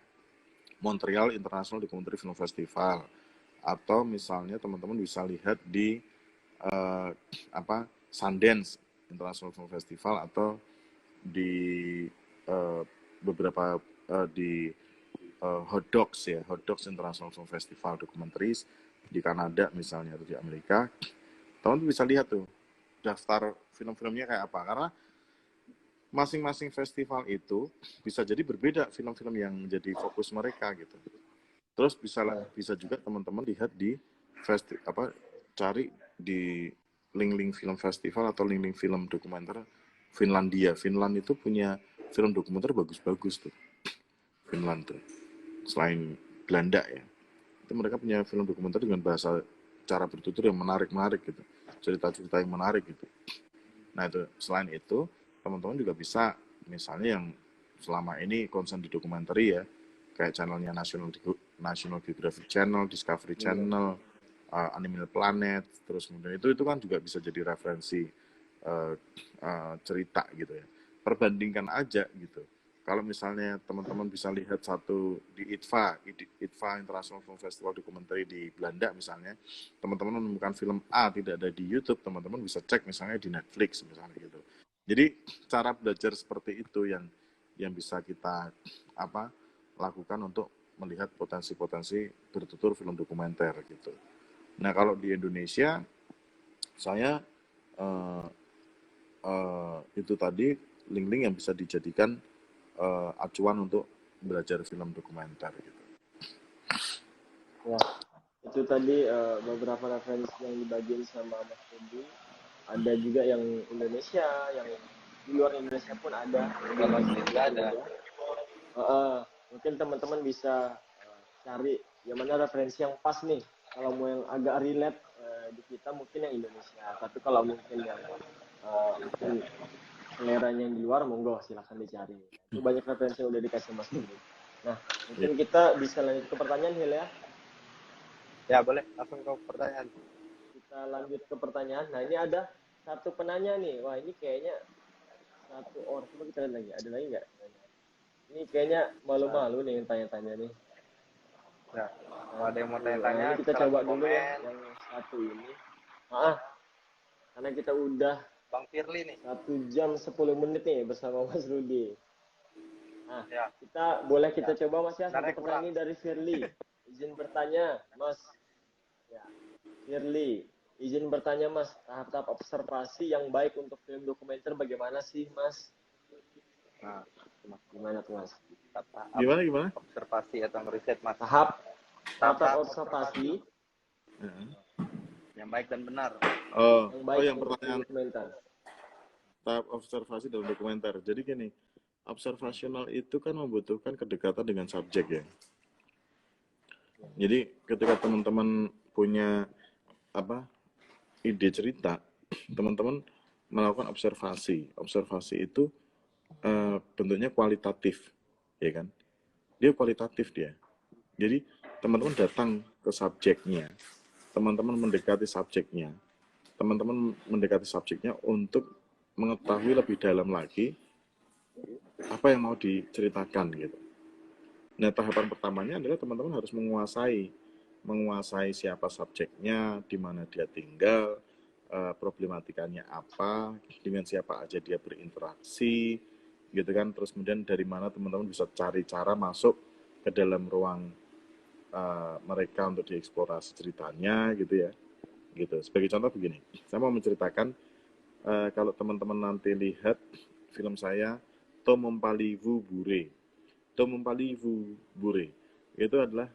Montreal International Documentary Film Festival, atau misalnya teman-teman bisa lihat di eh, Sundance International Film Festival, atau di eh, beberapa di Hot Dogs ya, Hot Dogs International Film Festival Documentaries di Kanada misalnya, atau di Amerika. Teman-teman bisa lihat tuh daftar film-filmnya kayak apa, karena masing-masing festival itu bisa jadi berbeda film-film yang menjadi fokus mereka gitu. Terus bisa juga teman-teman lihat di cari di link-link film festival atau link-link film dokumenter Finlandia. Finland itu punya film dokumenter bagus-bagus tuh. Finland tuh. Selain Belanda ya. Itu mereka punya film dokumenter dengan bahasa cara bertutur yang menarik-menarik gitu. Cerita-cerita yang menarik gitu. Nah itu, selain itu teman-teman juga bisa misalnya yang selama ini concern di dokumenter ya, kayak channelnya National Geographic Channel, Discovery Channel, Animal Planet, terus kemudian itu kan juga bisa jadi referensi cerita gitu ya. Perbandingkan aja gitu. Kalau misalnya teman-teman bisa lihat satu di IDFA International Film Festival Documentary di Belanda misalnya, teman-teman menemukan film A tidak ada di YouTube, teman-teman bisa cek misalnya di Netflix misalnya gitu. Jadi cara belajar seperti itu yang bisa kita lakukan untuk melihat potensi-potensi bertutur film dokumenter gitu. Nah kalau di Indonesia saya itu tadi link-link yang bisa dijadikan acuan untuk belajar film dokumenter gitu. Ya, itu tadi beberapa referensi yang dibagiin sama Mas Rudy. Ada juga yang Indonesia, yang di luar Indonesia pun ada. Ya pasti juga ada. Mungkin teman-teman bisa cari yang mana referensi yang pas nih. Kalau mau yang agak relate di kita mungkin yang Indonesia. Tapi kalau mungkin yang mungkin seleranya yang di luar, monggo silahkan dicari. Itu banyak referensi yang udah dikasih Mas Rudy. Nah, mungkin kita bisa lanjut ke pertanyaan Hil ya. Ya boleh, langsung ke pertanyaan. Kita lanjut ke pertanyaan. Nah, ini ada satu penanya nih. Wah, ini kayaknya satu orang. Coba kita lihat lagi. Ada lagi nggak? Ini kayaknya malu-malu nih yang tanya-tanya nih. Nah, kalau ada yang mau tanya-tanya, ini kita coba dulu komen. ya yang satu ini. Karena kita udah Bang Firly nih. 1 jam 10 menit nih bersama Mas Rudy. Nah, Ya. kita coba Mas ya, satu pertanyaan ini dari Firly. Izin bertanya, Mas. Ya, Firly, izin bertanya Mas, tahap-tahap observasi yang baik untuk film dokumenter bagaimana sih Mas? Nah, gimana tuh Mas? Gimana? Observasi atau ngeriset Mas? Tahap observasi yang baik dan benar. Yang pertanyaan dokumenter. Tahap observasi dalam dokumenter. Jadi gini, observasional itu kan membutuhkan kedekatan dengan subjek ya. Jadi ketika teman-teman punya ide cerita, teman-teman melakukan observasi. Observasi itu bentuknya kualitatif, ya kan? Dia kualitatif dia. Jadi teman-teman datang ke subjeknya, teman-teman mendekati subjeknya, untuk mengetahui lebih dalam lagi apa yang mau diceritakan gitu. Nah, tahapan pertamanya adalah teman-teman harus menguasai siapa subjeknya, di mana dia tinggal, problematikanya apa, dengan siapa aja dia berinteraksi, gitu kan. Terus kemudian dari mana teman-teman bisa cari cara masuk ke dalam ruang mereka untuk dieksplorasi ceritanya, gitu ya. Gitu. Sebagai contoh begini, saya mau menceritakan kalau teman-teman nanti lihat film saya Tomompalivu Bure. Tomompalivu Bure itu adalah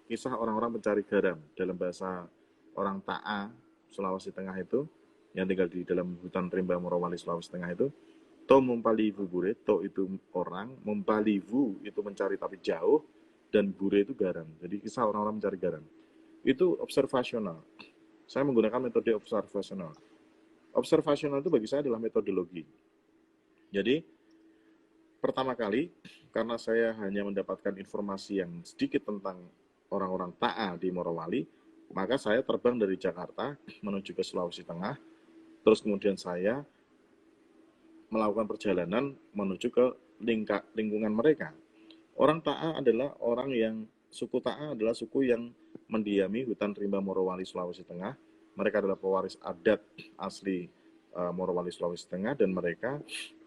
kisah orang-orang pencari garam dalam bahasa orang Ta'a Sulawesi Tengah itu yang tinggal di dalam hutan rimba Morowali Sulawesi Tengah itu. To Mumpalivu Bure, to itu orang, Mumpalivu itu mencari tapi jauh, dan Bure itu garam. Jadi kisah orang-orang mencari garam. Itu observasional. Saya menggunakan metode observasional. Observasional itu bagi saya adalah metodologi. Jadi pertama kali, karena saya hanya mendapatkan informasi yang sedikit tentang orang-orang Ta'a di Morowali, maka saya terbang dari Jakarta menuju ke Sulawesi Tengah, terus kemudian saya melakukan perjalanan menuju ke lingkungan mereka. Orang Ta'a adalah orang yang, suku Ta'a adalah suku yang mendiami hutan rimba Morowali Sulawesi Tengah. Mereka adalah pewaris adat asli Morowali Sulawesi Tengah, dan mereka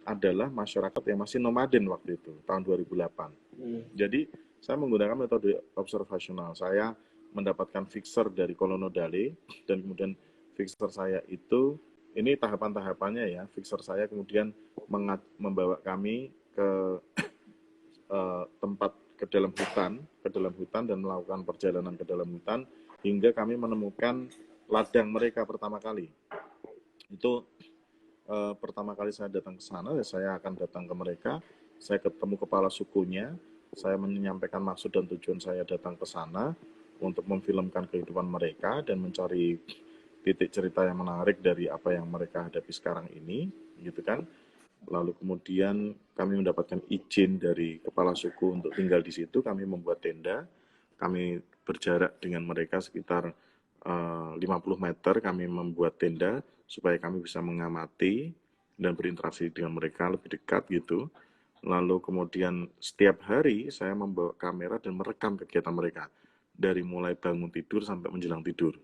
adalah masyarakat yang masih nomaden waktu itu, tahun 2008. Jadi saya menggunakan metode observasional. Saya mendapatkan fixer dari Kolonodale, dan kemudian fixer saya itu, ini tahapan-tahapannya ya, fixer saya kemudian membawa kami ke tempat ke dalam hutan dan melakukan perjalanan ke dalam hutan hingga kami menemukan ladang mereka pertama kali. Itu pertama kali saya datang ke sana, saya akan datang ke mereka, saya ketemu kepala sukunya, saya menyampaikan maksud dan tujuan saya datang ke sana untuk memfilmkan kehidupan mereka dan mencari titik cerita yang menarik dari apa yang mereka hadapi sekarang ini, gitu kan. Lalu kemudian kami mendapatkan izin dari kepala suku untuk tinggal di situ, kami membuat tenda, kami berjarak dengan mereka sekitar 50 meter, kami membuat tenda supaya kami bisa mengamati dan berinteraksi dengan mereka lebih dekat gitu. Lalu kemudian setiap hari saya membawa kamera dan merekam kegiatan mereka dari mulai bangun tidur sampai menjelang tidur.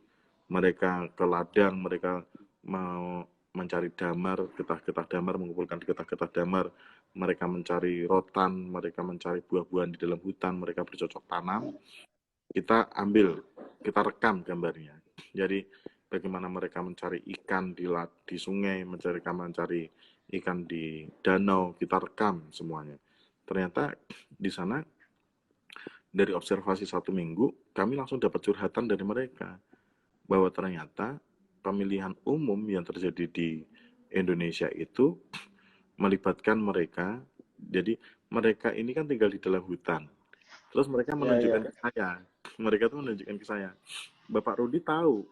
Mereka ke ladang, mereka mau mencari damar, getah-getah damar, mengumpulkan getah-getah damar, mereka mencari rotan, mereka mencari buah-buahan di dalam hutan, mereka bercocok tanam. Kita ambil, kita rekam gambarnya. Jadi bagaimana mereka mencari ikan di sungai, mencari ikan di danau, kita rekam semuanya. Ternyata di sana dari observasi 1 minggu, kami langsung dapat curhatan dari mereka bahwa ternyata pemilihan umum yang terjadi di Indonesia itu melibatkan mereka. Jadi mereka ini kan tinggal di dalam hutan. Terus mereka menunjukkan ke saya. Mereka tuh menunjukkan ke saya. Bapak Rudi tahu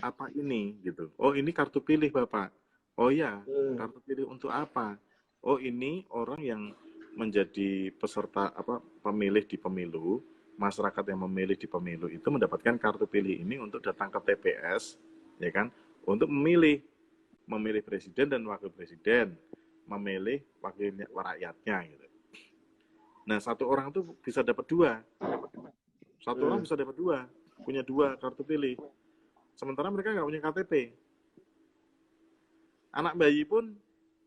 apa ini gitu. Oh, ini kartu pilih, Bapak. Oh ya, kartu pilih untuk apa? Oh, ini orang yang menjadi peserta pemilih di pemilu, masyarakat yang memilih di pemilu itu mendapatkan kartu pilih ini untuk datang ke TPS, ya kan? Untuk memilih presiden dan wakil presiden, memilih wakil rakyatnya gitu. Nah, satu orang tuh bisa dapat 2. Satu orang bisa dapat 2, punya 2 kartu pilih. Sementara mereka nggak punya KTP. Anak bayi pun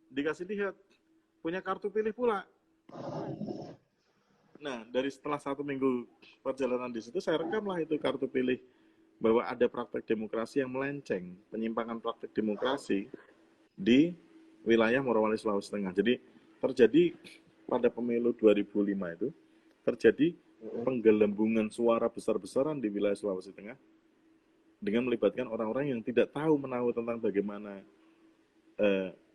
dikasih lihat, punya kartu pilih pula. Nah, dari setelah 1 minggu perjalanan di situ, saya rekamlah itu kartu pilih bahwa ada praktek demokrasi yang melenceng, penyimpangan praktek demokrasi di wilayah Morowali Sulawesi Tengah. Jadi terjadi pada pemilu 2005 itu terjadi penggelembungan suara besar-besaran di wilayah Sulawesi Tengah dengan melibatkan orang-orang yang tidak tahu menahu tentang bagaimana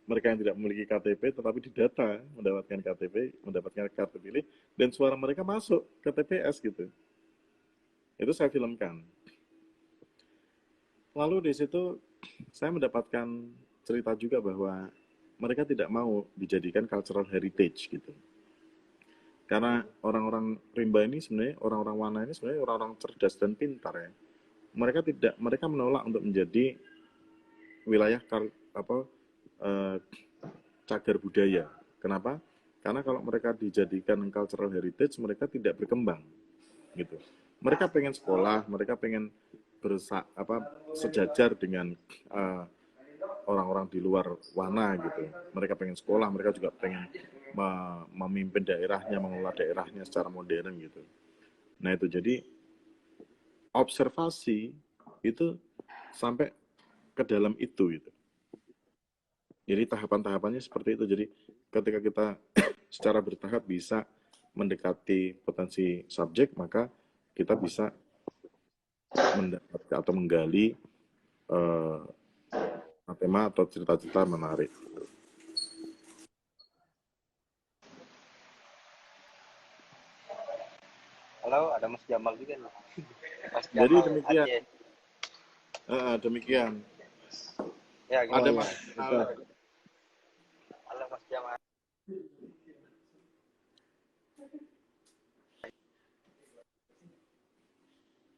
mereka yang tidak memiliki KTP tetapi didata mendapatkan KTP, mendapatkan kartu pilih, dan suara mereka masuk ke TPS gitu. Itu saya filmkan. Lalu di situ saya mendapatkan cerita juga bahwa mereka tidak mau dijadikan cultural heritage gitu. Karena orang-orang rimba ini sebenarnya, orang-orang Wana ini sebenarnya orang-orang cerdas dan pintar ya. Mereka menolak untuk menjadi wilayah cagar budaya. Kenapa? Karena kalau mereka dijadikan cultural heritage, mereka tidak berkembang, gitu. Mereka pengen sekolah, mereka pengen sejajar dengan uh, orang-orang di luar wana gitu. Mereka pengen sekolah, mereka juga pengen memimpin daerahnya, mengelola daerahnya secara modern gitu. Nah itu jadi observasi itu sampai ke dalam itu gitu. Jadi tahapan-tahapannya seperti itu. Jadi ketika kita secara bertahap bisa mendekati potensi subjek, maka kita bisa mendapatkan atau menggali tema atau cerita-cerita menarik. Halo, ada Mas Jamal juga nih. Mas Jadi Jamal demikian. Aceh. Demikian. Ya, Ada gimana? Mas. Halo Mas Jamal.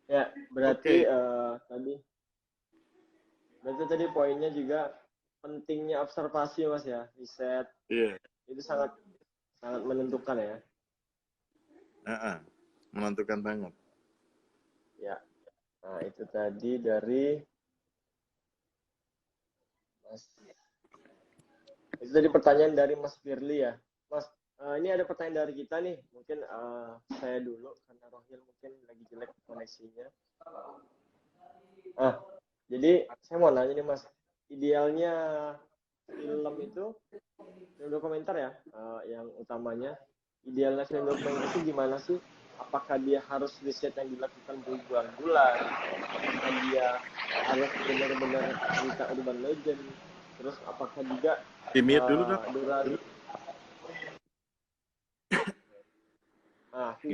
Ya, berarti Oke. tadi poinnya juga pentingnya observasi Mas ya, riset. Iya. Itu sangat menentukan ya. Menentukan banget. Ya. Nah, itu tadi dari Mas. Itu tadi pertanyaan dari Mas Firly ya. Mas, ini ada pertanyaan dari kita nih. Mungkin saya dulu karena Rohil mungkin lagi jelek koneksinya. Jadi saya mau nanya nih Mas, idealnya film itu, film dokumenter ya, yang utamanya, idealnya film dokumenter itu gimana sih? Apakah dia harus riset yang dilakukan berbulan-bulan? Apakah dia harus benar-benar cerita urban legend? Terus apakah juga Dimute dulu dong. durasi?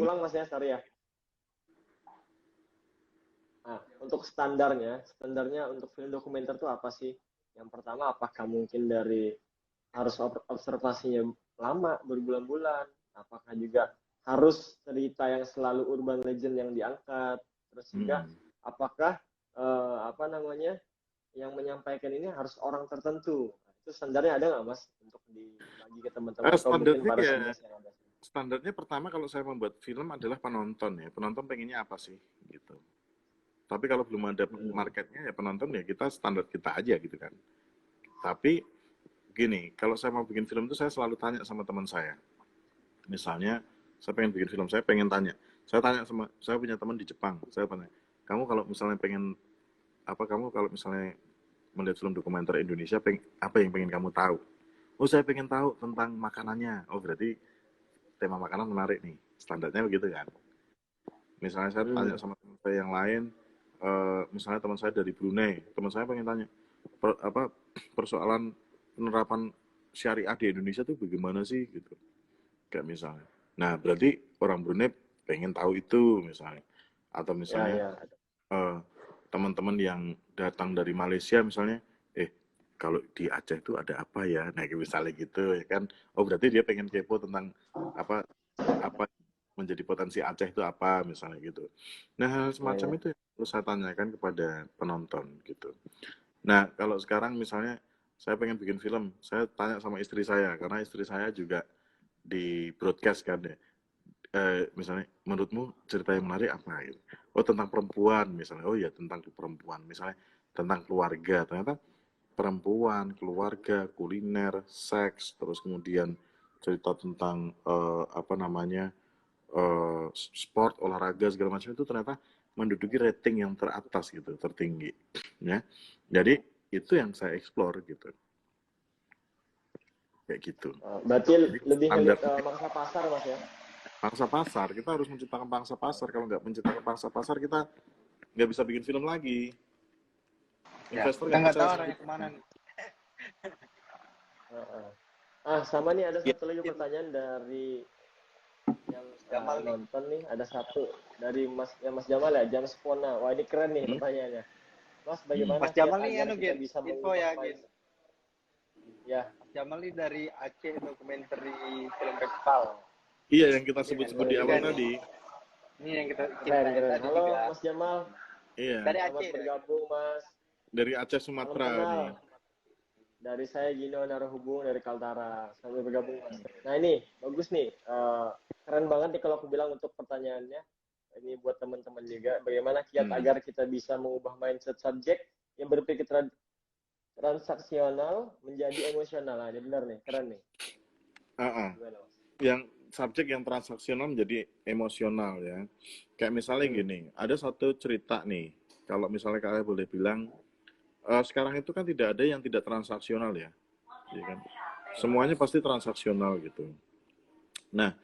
Ulang Mas ya, sorry ya. Nah, untuk standarnya untuk film dokumenter itu apa sih? Yang pertama, apakah mungkin dari harus observasinya lama, berbulan-bulan? Apakah juga harus cerita yang selalu urban legend yang diangkat? Terus juga, apakah yang menyampaikan ini harus orang tertentu? Itu standarnya ada nggak Mas untuk dibagi ke teman-teman atau mungkin para sinias yang ada? Standarnya pertama kalau saya membuat film adalah penonton ya. Penonton pengennya apa sih gitu. Tapi kalau belum ada marketnya ya penonton ya kita standar kita aja gitu kan. Tapi gini, kalau saya mau bikin film itu saya selalu tanya sama teman saya. Misalnya saya pengen bikin film, saya pengen tanya. Saya tanya sama, saya punya teman di Jepang. Saya tanya, kamu kalau misalnya melihat film dokumenter Indonesia, apa yang pengen kamu tahu? Oh saya pengen tahu tentang makanannya. Oh berarti tema makanan menarik nih. Standarnya begitu kan. Misalnya saya tanya sama teman saya yang lain, misalnya teman saya dari Brunei, teman saya pengen tanya persoalan penerapan syariah di Indonesia tuh bagaimana sih gitu, kayak misalnya. Nah berarti orang Brunei pengen tahu itu misalnya, atau misalnya teman-teman yang datang dari Malaysia misalnya, kalau di Aceh itu ada apa ya, nah misalnya gitu ya kan. Oh berarti dia pengen kepo tentang apa menjadi potensi Aceh itu apa misalnya gitu. Nah hal semacam itu yang harus saya tanyakan kepada penonton gitu. Nah kalau sekarang misalnya saya pengen bikin film, saya tanya sama istri saya karena istri saya juga di broadcast kan ya. Misalnya menurutmu cerita yang menarik apa gitu. Oh tentang perempuan misalnya. Oh ya tentang perempuan misalnya, tentang keluarga. Ternyata perempuan, keluarga, kuliner, seks, terus kemudian cerita tentang sport, olahraga segala macam itu ternyata menduduki rating yang teratas gitu, tertinggi, ya. Jadi itu yang saya explore gitu, kayak gitu. Berarti lebih Standar mangsa pasar Mas ya? Pangsa pasar, kita harus menciptakan pangsa pasar. Kalau nggak menciptakan pangsa pasar, kita nggak bisa bikin film lagi. Investor nggak tahu arahnya kemana nih. Sama nih ada satu lagi pertanyaan dari yang Jamal nonton nih. Ada satu dari Mas Jamal ya, James Pona. Wah ini keren nih pertanyaannya. Mas bagaimana Mas Jamal nih kita bisa info ya Gin. Ya. Mas Jamal nih dari Aceh Documentary Film Festival. Iya yang kita sebut-sebut di awal tadi. Ini yang kita keren. tadi Halo juga. Mas Jamal. Iya. Dari Selamat Aceh. Bergabung Mas. Dari Aceh Sumatera nih. Dari saya Gino Narohubung dari Kaltara. Selamat bergabung Mas. Nah ini bagus nih. Keren banget nih kalau aku bilang untuk pertanyaannya. Ini buat teman-teman juga. Bagaimana kiat Hmm. agar kita bisa mengubah mindset subjek yang berpikir transaksional menjadi emosional. Nah, ini benar nih, keren nih. Gimana, Mas? Yang subjek yang transaksional menjadi emosional ya. Kayak misalnya gini, ada satu cerita nih. Kalau misalnya kalian boleh bilang, sekarang itu kan tidak ada yang tidak transaksional ya, ya kan? Semuanya pasti transaksional gitu. Nah,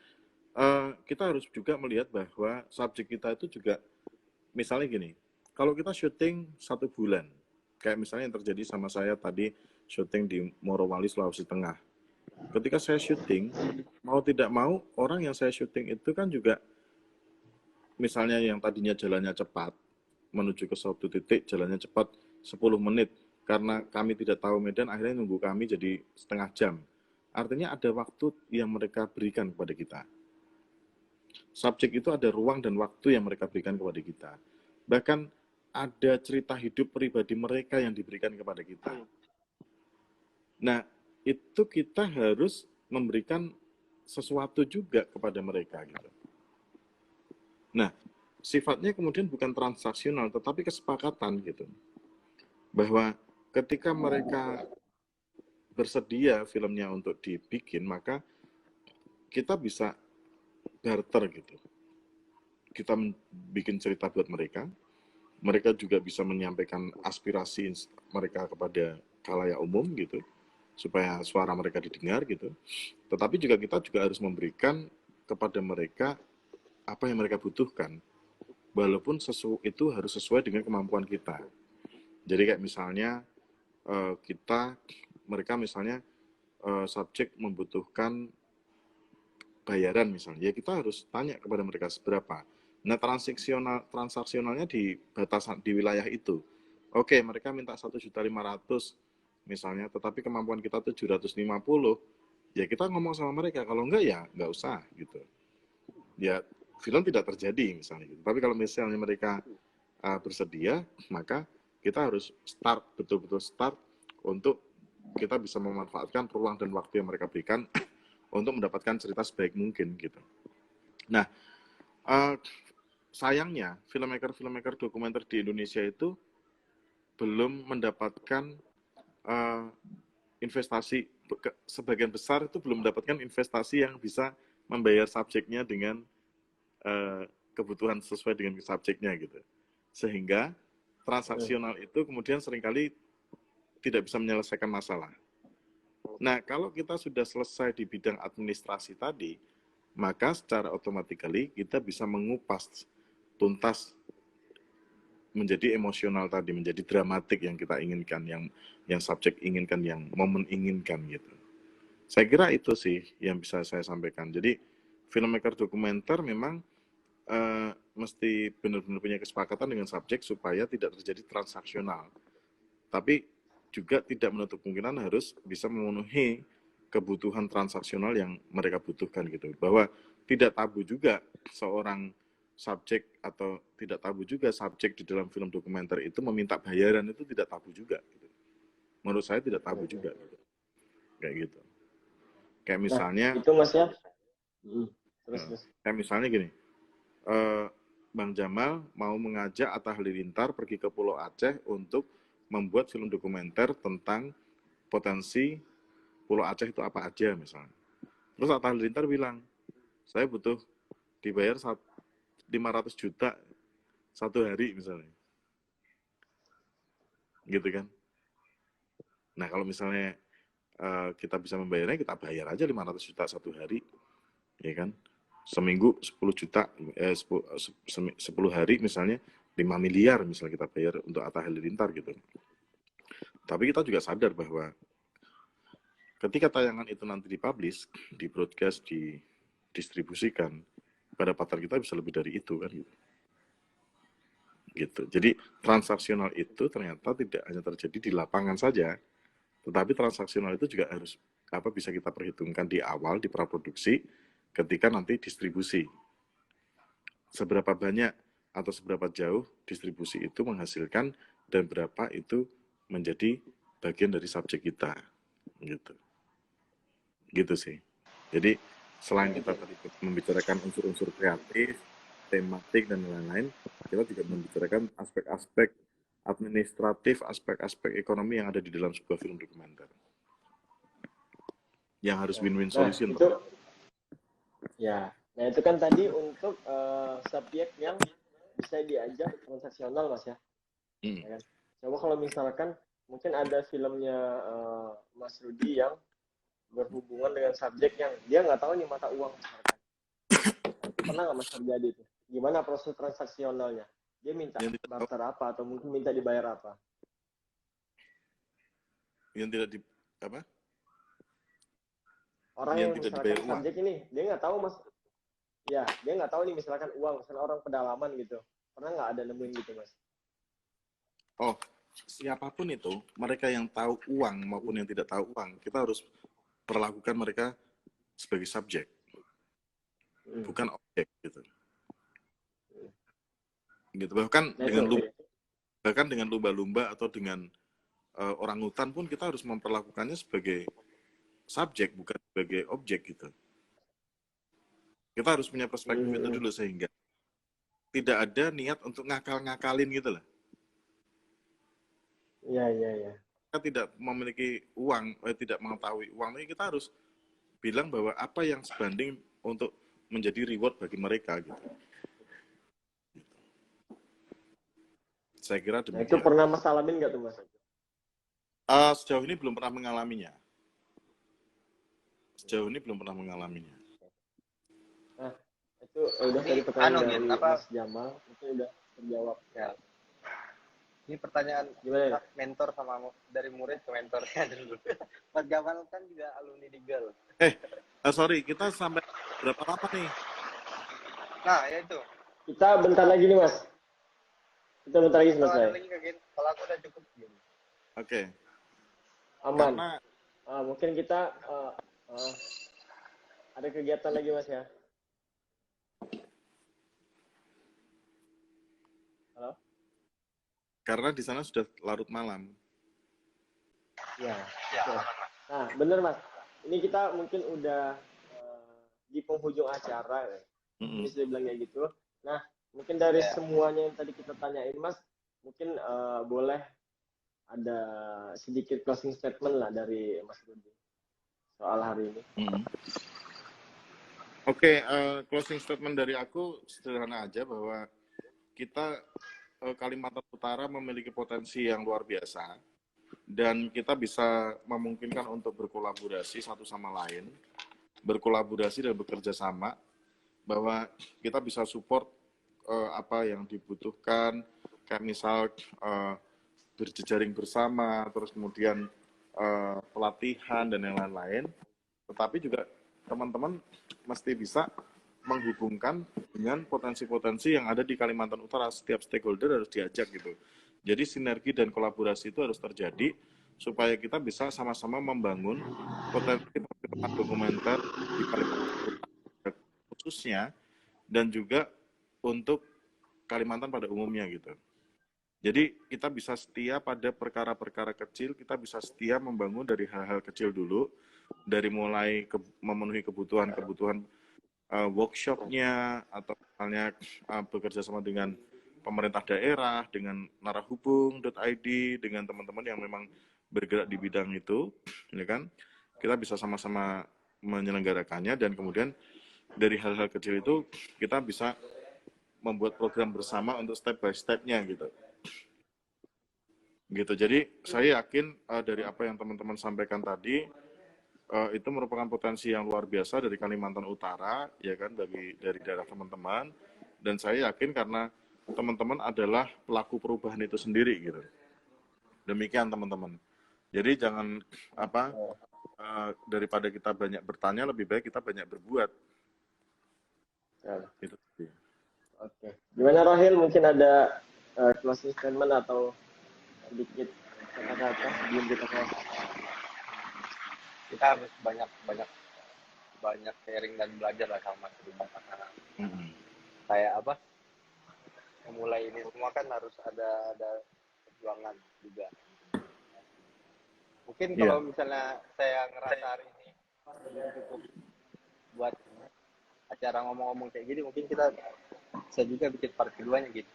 kita harus juga melihat bahwa subjek kita itu juga, misalnya gini, kalau kita syuting 1 bulan, kayak misalnya yang terjadi sama saya tadi, syuting di Morowali, Sulawesi Tengah. Ketika saya syuting, mau tidak mau, orang yang saya syuting itu kan juga, misalnya yang tadinya jalannya cepat, menuju ke suatu titik, jalannya cepat 10 menit. Karena kami tidak tahu medan, akhirnya nunggu kami jadi setengah jam. Artinya ada waktu yang mereka berikan kepada kita. Subjek itu ada ruang dan waktu yang mereka berikan kepada kita. Bahkan ada cerita hidup pribadi mereka yang diberikan kepada kita. Nah, itu kita harus memberikan sesuatu juga kepada mereka gitu. Nah, sifatnya kemudian bukan transaksional, tetapi kesepakatan gitu. Bahwa ketika mereka bersedia filmnya untuk dibikin, maka kita bisa barter gitu. Kita bikin cerita buat mereka, mereka juga bisa menyampaikan aspirasi mereka kepada khalayak umum gitu, supaya suara mereka didengar gitu. Tetapi juga kita juga harus memberikan kepada mereka apa yang mereka butuhkan, walaupun itu harus sesuai dengan kemampuan kita. Jadi kayak misalnya mereka misalnya subjek membutuhkan bayaran misalnya, ya kita harus tanya kepada mereka seberapa. Nah, transaksionalnya di batasan di wilayah itu. Oke, mereka minta 1.500.000 misalnya, tetapi kemampuan kita 750, ya kita ngomong sama mereka, kalau enggak ya enggak usah gitu. Ya film tidak terjadi misalnya gitu. Tapi kalau misalnya mereka bersedia, maka kita harus betul-betul start untuk kita bisa memanfaatkan ruang dan waktu yang mereka berikan untuk mendapatkan cerita sebaik mungkin gitu. Nah, sayangnya filmmaker dokumenter di Indonesia itu belum mendapatkan investasi, sebagian besar itu belum mendapatkan investasi yang bisa membayar subjeknya dengan kebutuhan sesuai dengan subjeknya gitu. Sehingga transaksional itu kemudian seringkali tidak bisa menyelesaikan masalah. Nah, kalau kita sudah selesai di bidang administrasi tadi, maka secara otomatis kita bisa mengupas tuntas menjadi emosional tadi, menjadi dramatik yang kita inginkan, yang subjek inginkan, yang momen inginkan gitu. Saya kira itu sih yang bisa saya sampaikan. Jadi filmmaker dokumenter memang mesti benar-benar punya kesepakatan dengan subjek supaya tidak terjadi transaksional. Tapi juga tidak menutup kemungkinan harus bisa memenuhi kebutuhan transaksional yang mereka butuhkan gitu. Bahwa tidak tabu juga seorang subjek atau tidak tabu juga subjek di dalam film dokumenter itu meminta bayaran, itu tidak tabu juga gitu. Menurut saya tidak tabu juga gitu. Kayak gitu. Kayak misalnya itu Mas ya. Terus. Kayak misalnya gini. Bang Jamal mau mengajak Atta Halilintar pergi ke Pulau Aceh untuk membuat film dokumenter tentang potensi Pulau Aceh itu apa aja misalnya. Terus Atta Halilintar bilang, saya butuh dibayar 500 juta satu hari misalnya. Gitu kan. Nah kalau misalnya kita bisa membayarnya, kita bayar aja 500 juta satu hari. Ya kan. Seminggu 10 juta, 10 hari misalnya 5 miliar misalnya kita bayar untuk Atta Halilintar gitu. Tapi kita juga sadar bahwa ketika tayangan itu nanti dipublish, di-broadcast, didistribusikan, pendapatan kita bisa lebih dari itu kan gitu. Jadi transaksional itu ternyata tidak hanya terjadi di lapangan saja, tetapi transaksional itu juga harus bisa kita perhitungkan di awal, di praproduksi, ketika nanti distribusi. Seberapa banyak atau seberapa jauh distribusi itu menghasilkan dan berapa itu menjadi bagian dari subjek kita gitu. Gitu sih. Jadi selain kita tadi membicarakan unsur-unsur kreatif, tematik dan lain-lain, kita juga membicarakan aspek-aspek administratif, aspek-aspek ekonomi yang ada di dalam sebuah film dokumenter. Yang harus win-win Nah, solution. itu ya. Nah, itu kan tadi untuk subjek yang bisa diajak transaksional, Mas ya. Ya kan? Coba kalau misalkan mungkin ada filmnya Mas Rudi yang berhubungan dengan subjek yang dia nggak tahu nih mata uang misalkan. Itu pernah nggak Mas terjadi itu? Gimana proses transaksionalnya? Dia minta barter apa atau mungkin minta dibayar apa? Yang tidak di apa? Orang yang yang tidak misalkan dibayar uang. subjek ini dia nggak tahu Mas. Ya, dia nggak tahu nih misalkan uang, misalkan orang pedalaman gitu. Pernah nggak ada nemuin gitu Mas? Oh, siapapun itu, mereka yang tahu uang maupun yang tidak tahu uang, kita harus perlakukan mereka sebagai subjek, bukan objek gitu. Gitu. Bahkan dengan lumba-lumba atau dengan orang hutan pun kita harus memperlakukannya sebagai subjek bukan sebagai objek gitu. Kita harus punya perspektif itu dulu sehingga tidak ada niat untuk ngakal-ngakalin gitu lah. Iya. Kita tidak memiliki uang, tidak mengetahui uang ini, kita harus bilang bahwa apa yang sebanding untuk menjadi reward bagi mereka gitu. Saya kira Nah, itu demikian. pernah Mas alamin nggak tuh Mas? Sejauh ini belum pernah mengalaminya. Nah, itu udah tadi pertanyaan dari Mas Jamal, itu udah terjawab. Ya. Ini pertanyaan Gimana? mentor sama dari murid ke mentornya dulu. Mas Jamal kan juga alumni di GEL. Sorry, kita sampai berapa lama nih? Nah, ya itu. Kita bentar lagi nih Mas. Kita bentar lagi selesai. Kalau ada lagi kaget, kalau aku udah cukup gini. Oke. Aman. Karena mungkin kita ada kegiatan lagi Mas ya. Halo? Karena di sana sudah larut malam. Ya. Nah, bener Mas. Ini kita mungkin udah di penghujung acara. Ini sudah bilang kayak gitu. Nah, mungkin dari semuanya yang tadi kita tanyain Mas, mungkin boleh ada sedikit closing statement lah dari Mas Rudi soal hari ini. Oke, closing statement dari aku sederhana aja bahwa kita Kalimantan Utara memiliki potensi yang luar biasa dan kita bisa memungkinkan untuk berkolaborasi satu sama lain, berkolaborasi dan bekerja sama, bahwa kita bisa support apa yang dibutuhkan, kayak misal berjejaring bersama, terus kemudian pelatihan dan yang lain-lain, tetapi juga teman-teman mesti bisa menghubungkan dengan potensi-potensi yang ada di Kalimantan Utara. Setiap stakeholder harus diajak gitu. Jadi sinergi dan kolaborasi itu harus terjadi supaya kita bisa sama-sama membangun potensi dokumenter di Kalimantan Utara khususnya dan juga untuk Kalimantan pada umumnya gitu. Jadi kita bisa setia pada perkara-perkara kecil, kita bisa setia membangun dari hal-hal kecil dulu, dari mulai memenuhi kebutuhan workshopnya atau misalnya bekerja sama dengan pemerintah daerah, dengan narahubung.id, dengan teman-teman yang memang bergerak di bidang itu, ya kan? Kita bisa sama-sama menyelenggarakannya dan kemudian dari hal-hal kecil itu kita bisa membuat program bersama untuk step by step-nya gitu. Jadi saya yakin dari apa yang teman-teman sampaikan tadi itu merupakan potensi yang luar biasa dari Kalimantan Utara, ya kan, dari daerah teman-teman. Dan saya yakin karena teman-teman adalah pelaku perubahan itu sendiri gitu. Demikian teman-teman. Jadi jangan daripada kita banyak bertanya, lebih baik kita banyak berbuat. Gitu. Oke. Gimana Rohil? Mungkin ada closing statement atau sedikit kata-kata sebelum kita close? Kita harus banyak sharing dan belajar lah sama Mas Rudi. Kayak apa? Memulai ini semua kan harus ada perjuangan juga. Mungkin Iya. kalau misalnya saya ngerasa hari ini belum cukup buat acara ngomong-ngomong kayak gini, mungkin kita bisa juga bikin part keduanya gitu.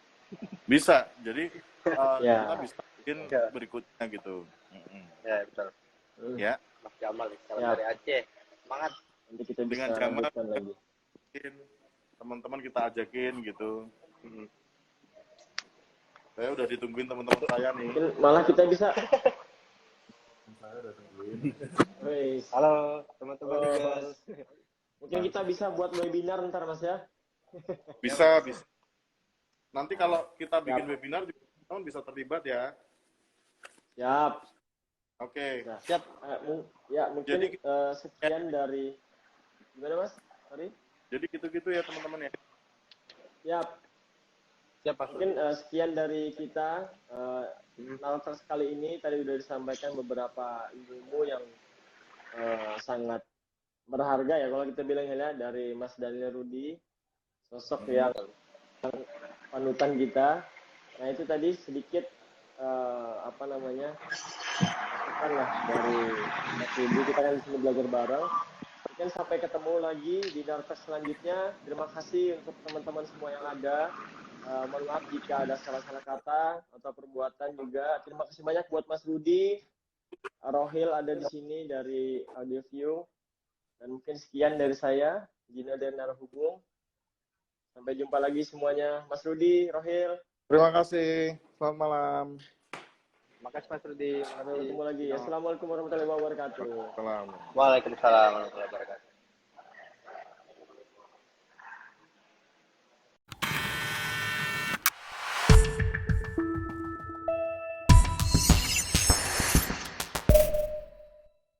Bisa. Jadi Ya. kita bisa bikin Ya. berikutnya gitu. Mm-mm. Ya betul. Ya, Mas Jamal, salam Siap. dari Aceh. Semangat. Nanti kita bisa dengan Jamal lanjutkan lagi. mungkin teman-teman kita ajakin gitu. Saya udah ditungguin teman-teman saya nih. Mungkin malah kita bisa. Saya udah tungguin. Wih. Halo teman-teman Oh, Eagles. mungkin kita bisa buat webinar ntar Mas ya. Bisa. Nanti kalau kita bikin webinar, teman bisa terlibat ya. Siap. Oke. Nah, Siap. Ya mungkin Jadi- sekian dari gimana Mas? Sorry. Jadi gitu-gitu ya teman-teman ya. Siap. Siap Mas. Mungkin sekian dari kita. Nalters kali ini tadi sudah disampaikan beberapa ilmu yang sangat berharga ya kalau kita bilang ya dari Mas Daniel Rudi, sosok yang panutan kita. Nah itu tadi sedikit masukan lah dari Mas Rudi, kita kan di sini belajar bareng. Mungkin sampai ketemu lagi di Nalters selanjutnya. Terima kasih untuk teman-teman semua yang ada. Mohon maaf jika ada salah-salah kata atau perbuatan juga. Terima kasih banyak buat Mas Rudi, Rohil ada di sini dari Audio View. Dan mungkin sekian dari saya, Gina dan Narhubung. Sampai jumpa lagi semuanya. Mas Rudi, Rohil. Terima kasih. Selamat malam. Makasih Mas Rudi. Sampai ketemu lagi. Assalamualaikum warahmatullahi wabarakatuh. Salam. Waalaikumsalam warahmatullahi wabarakatuh.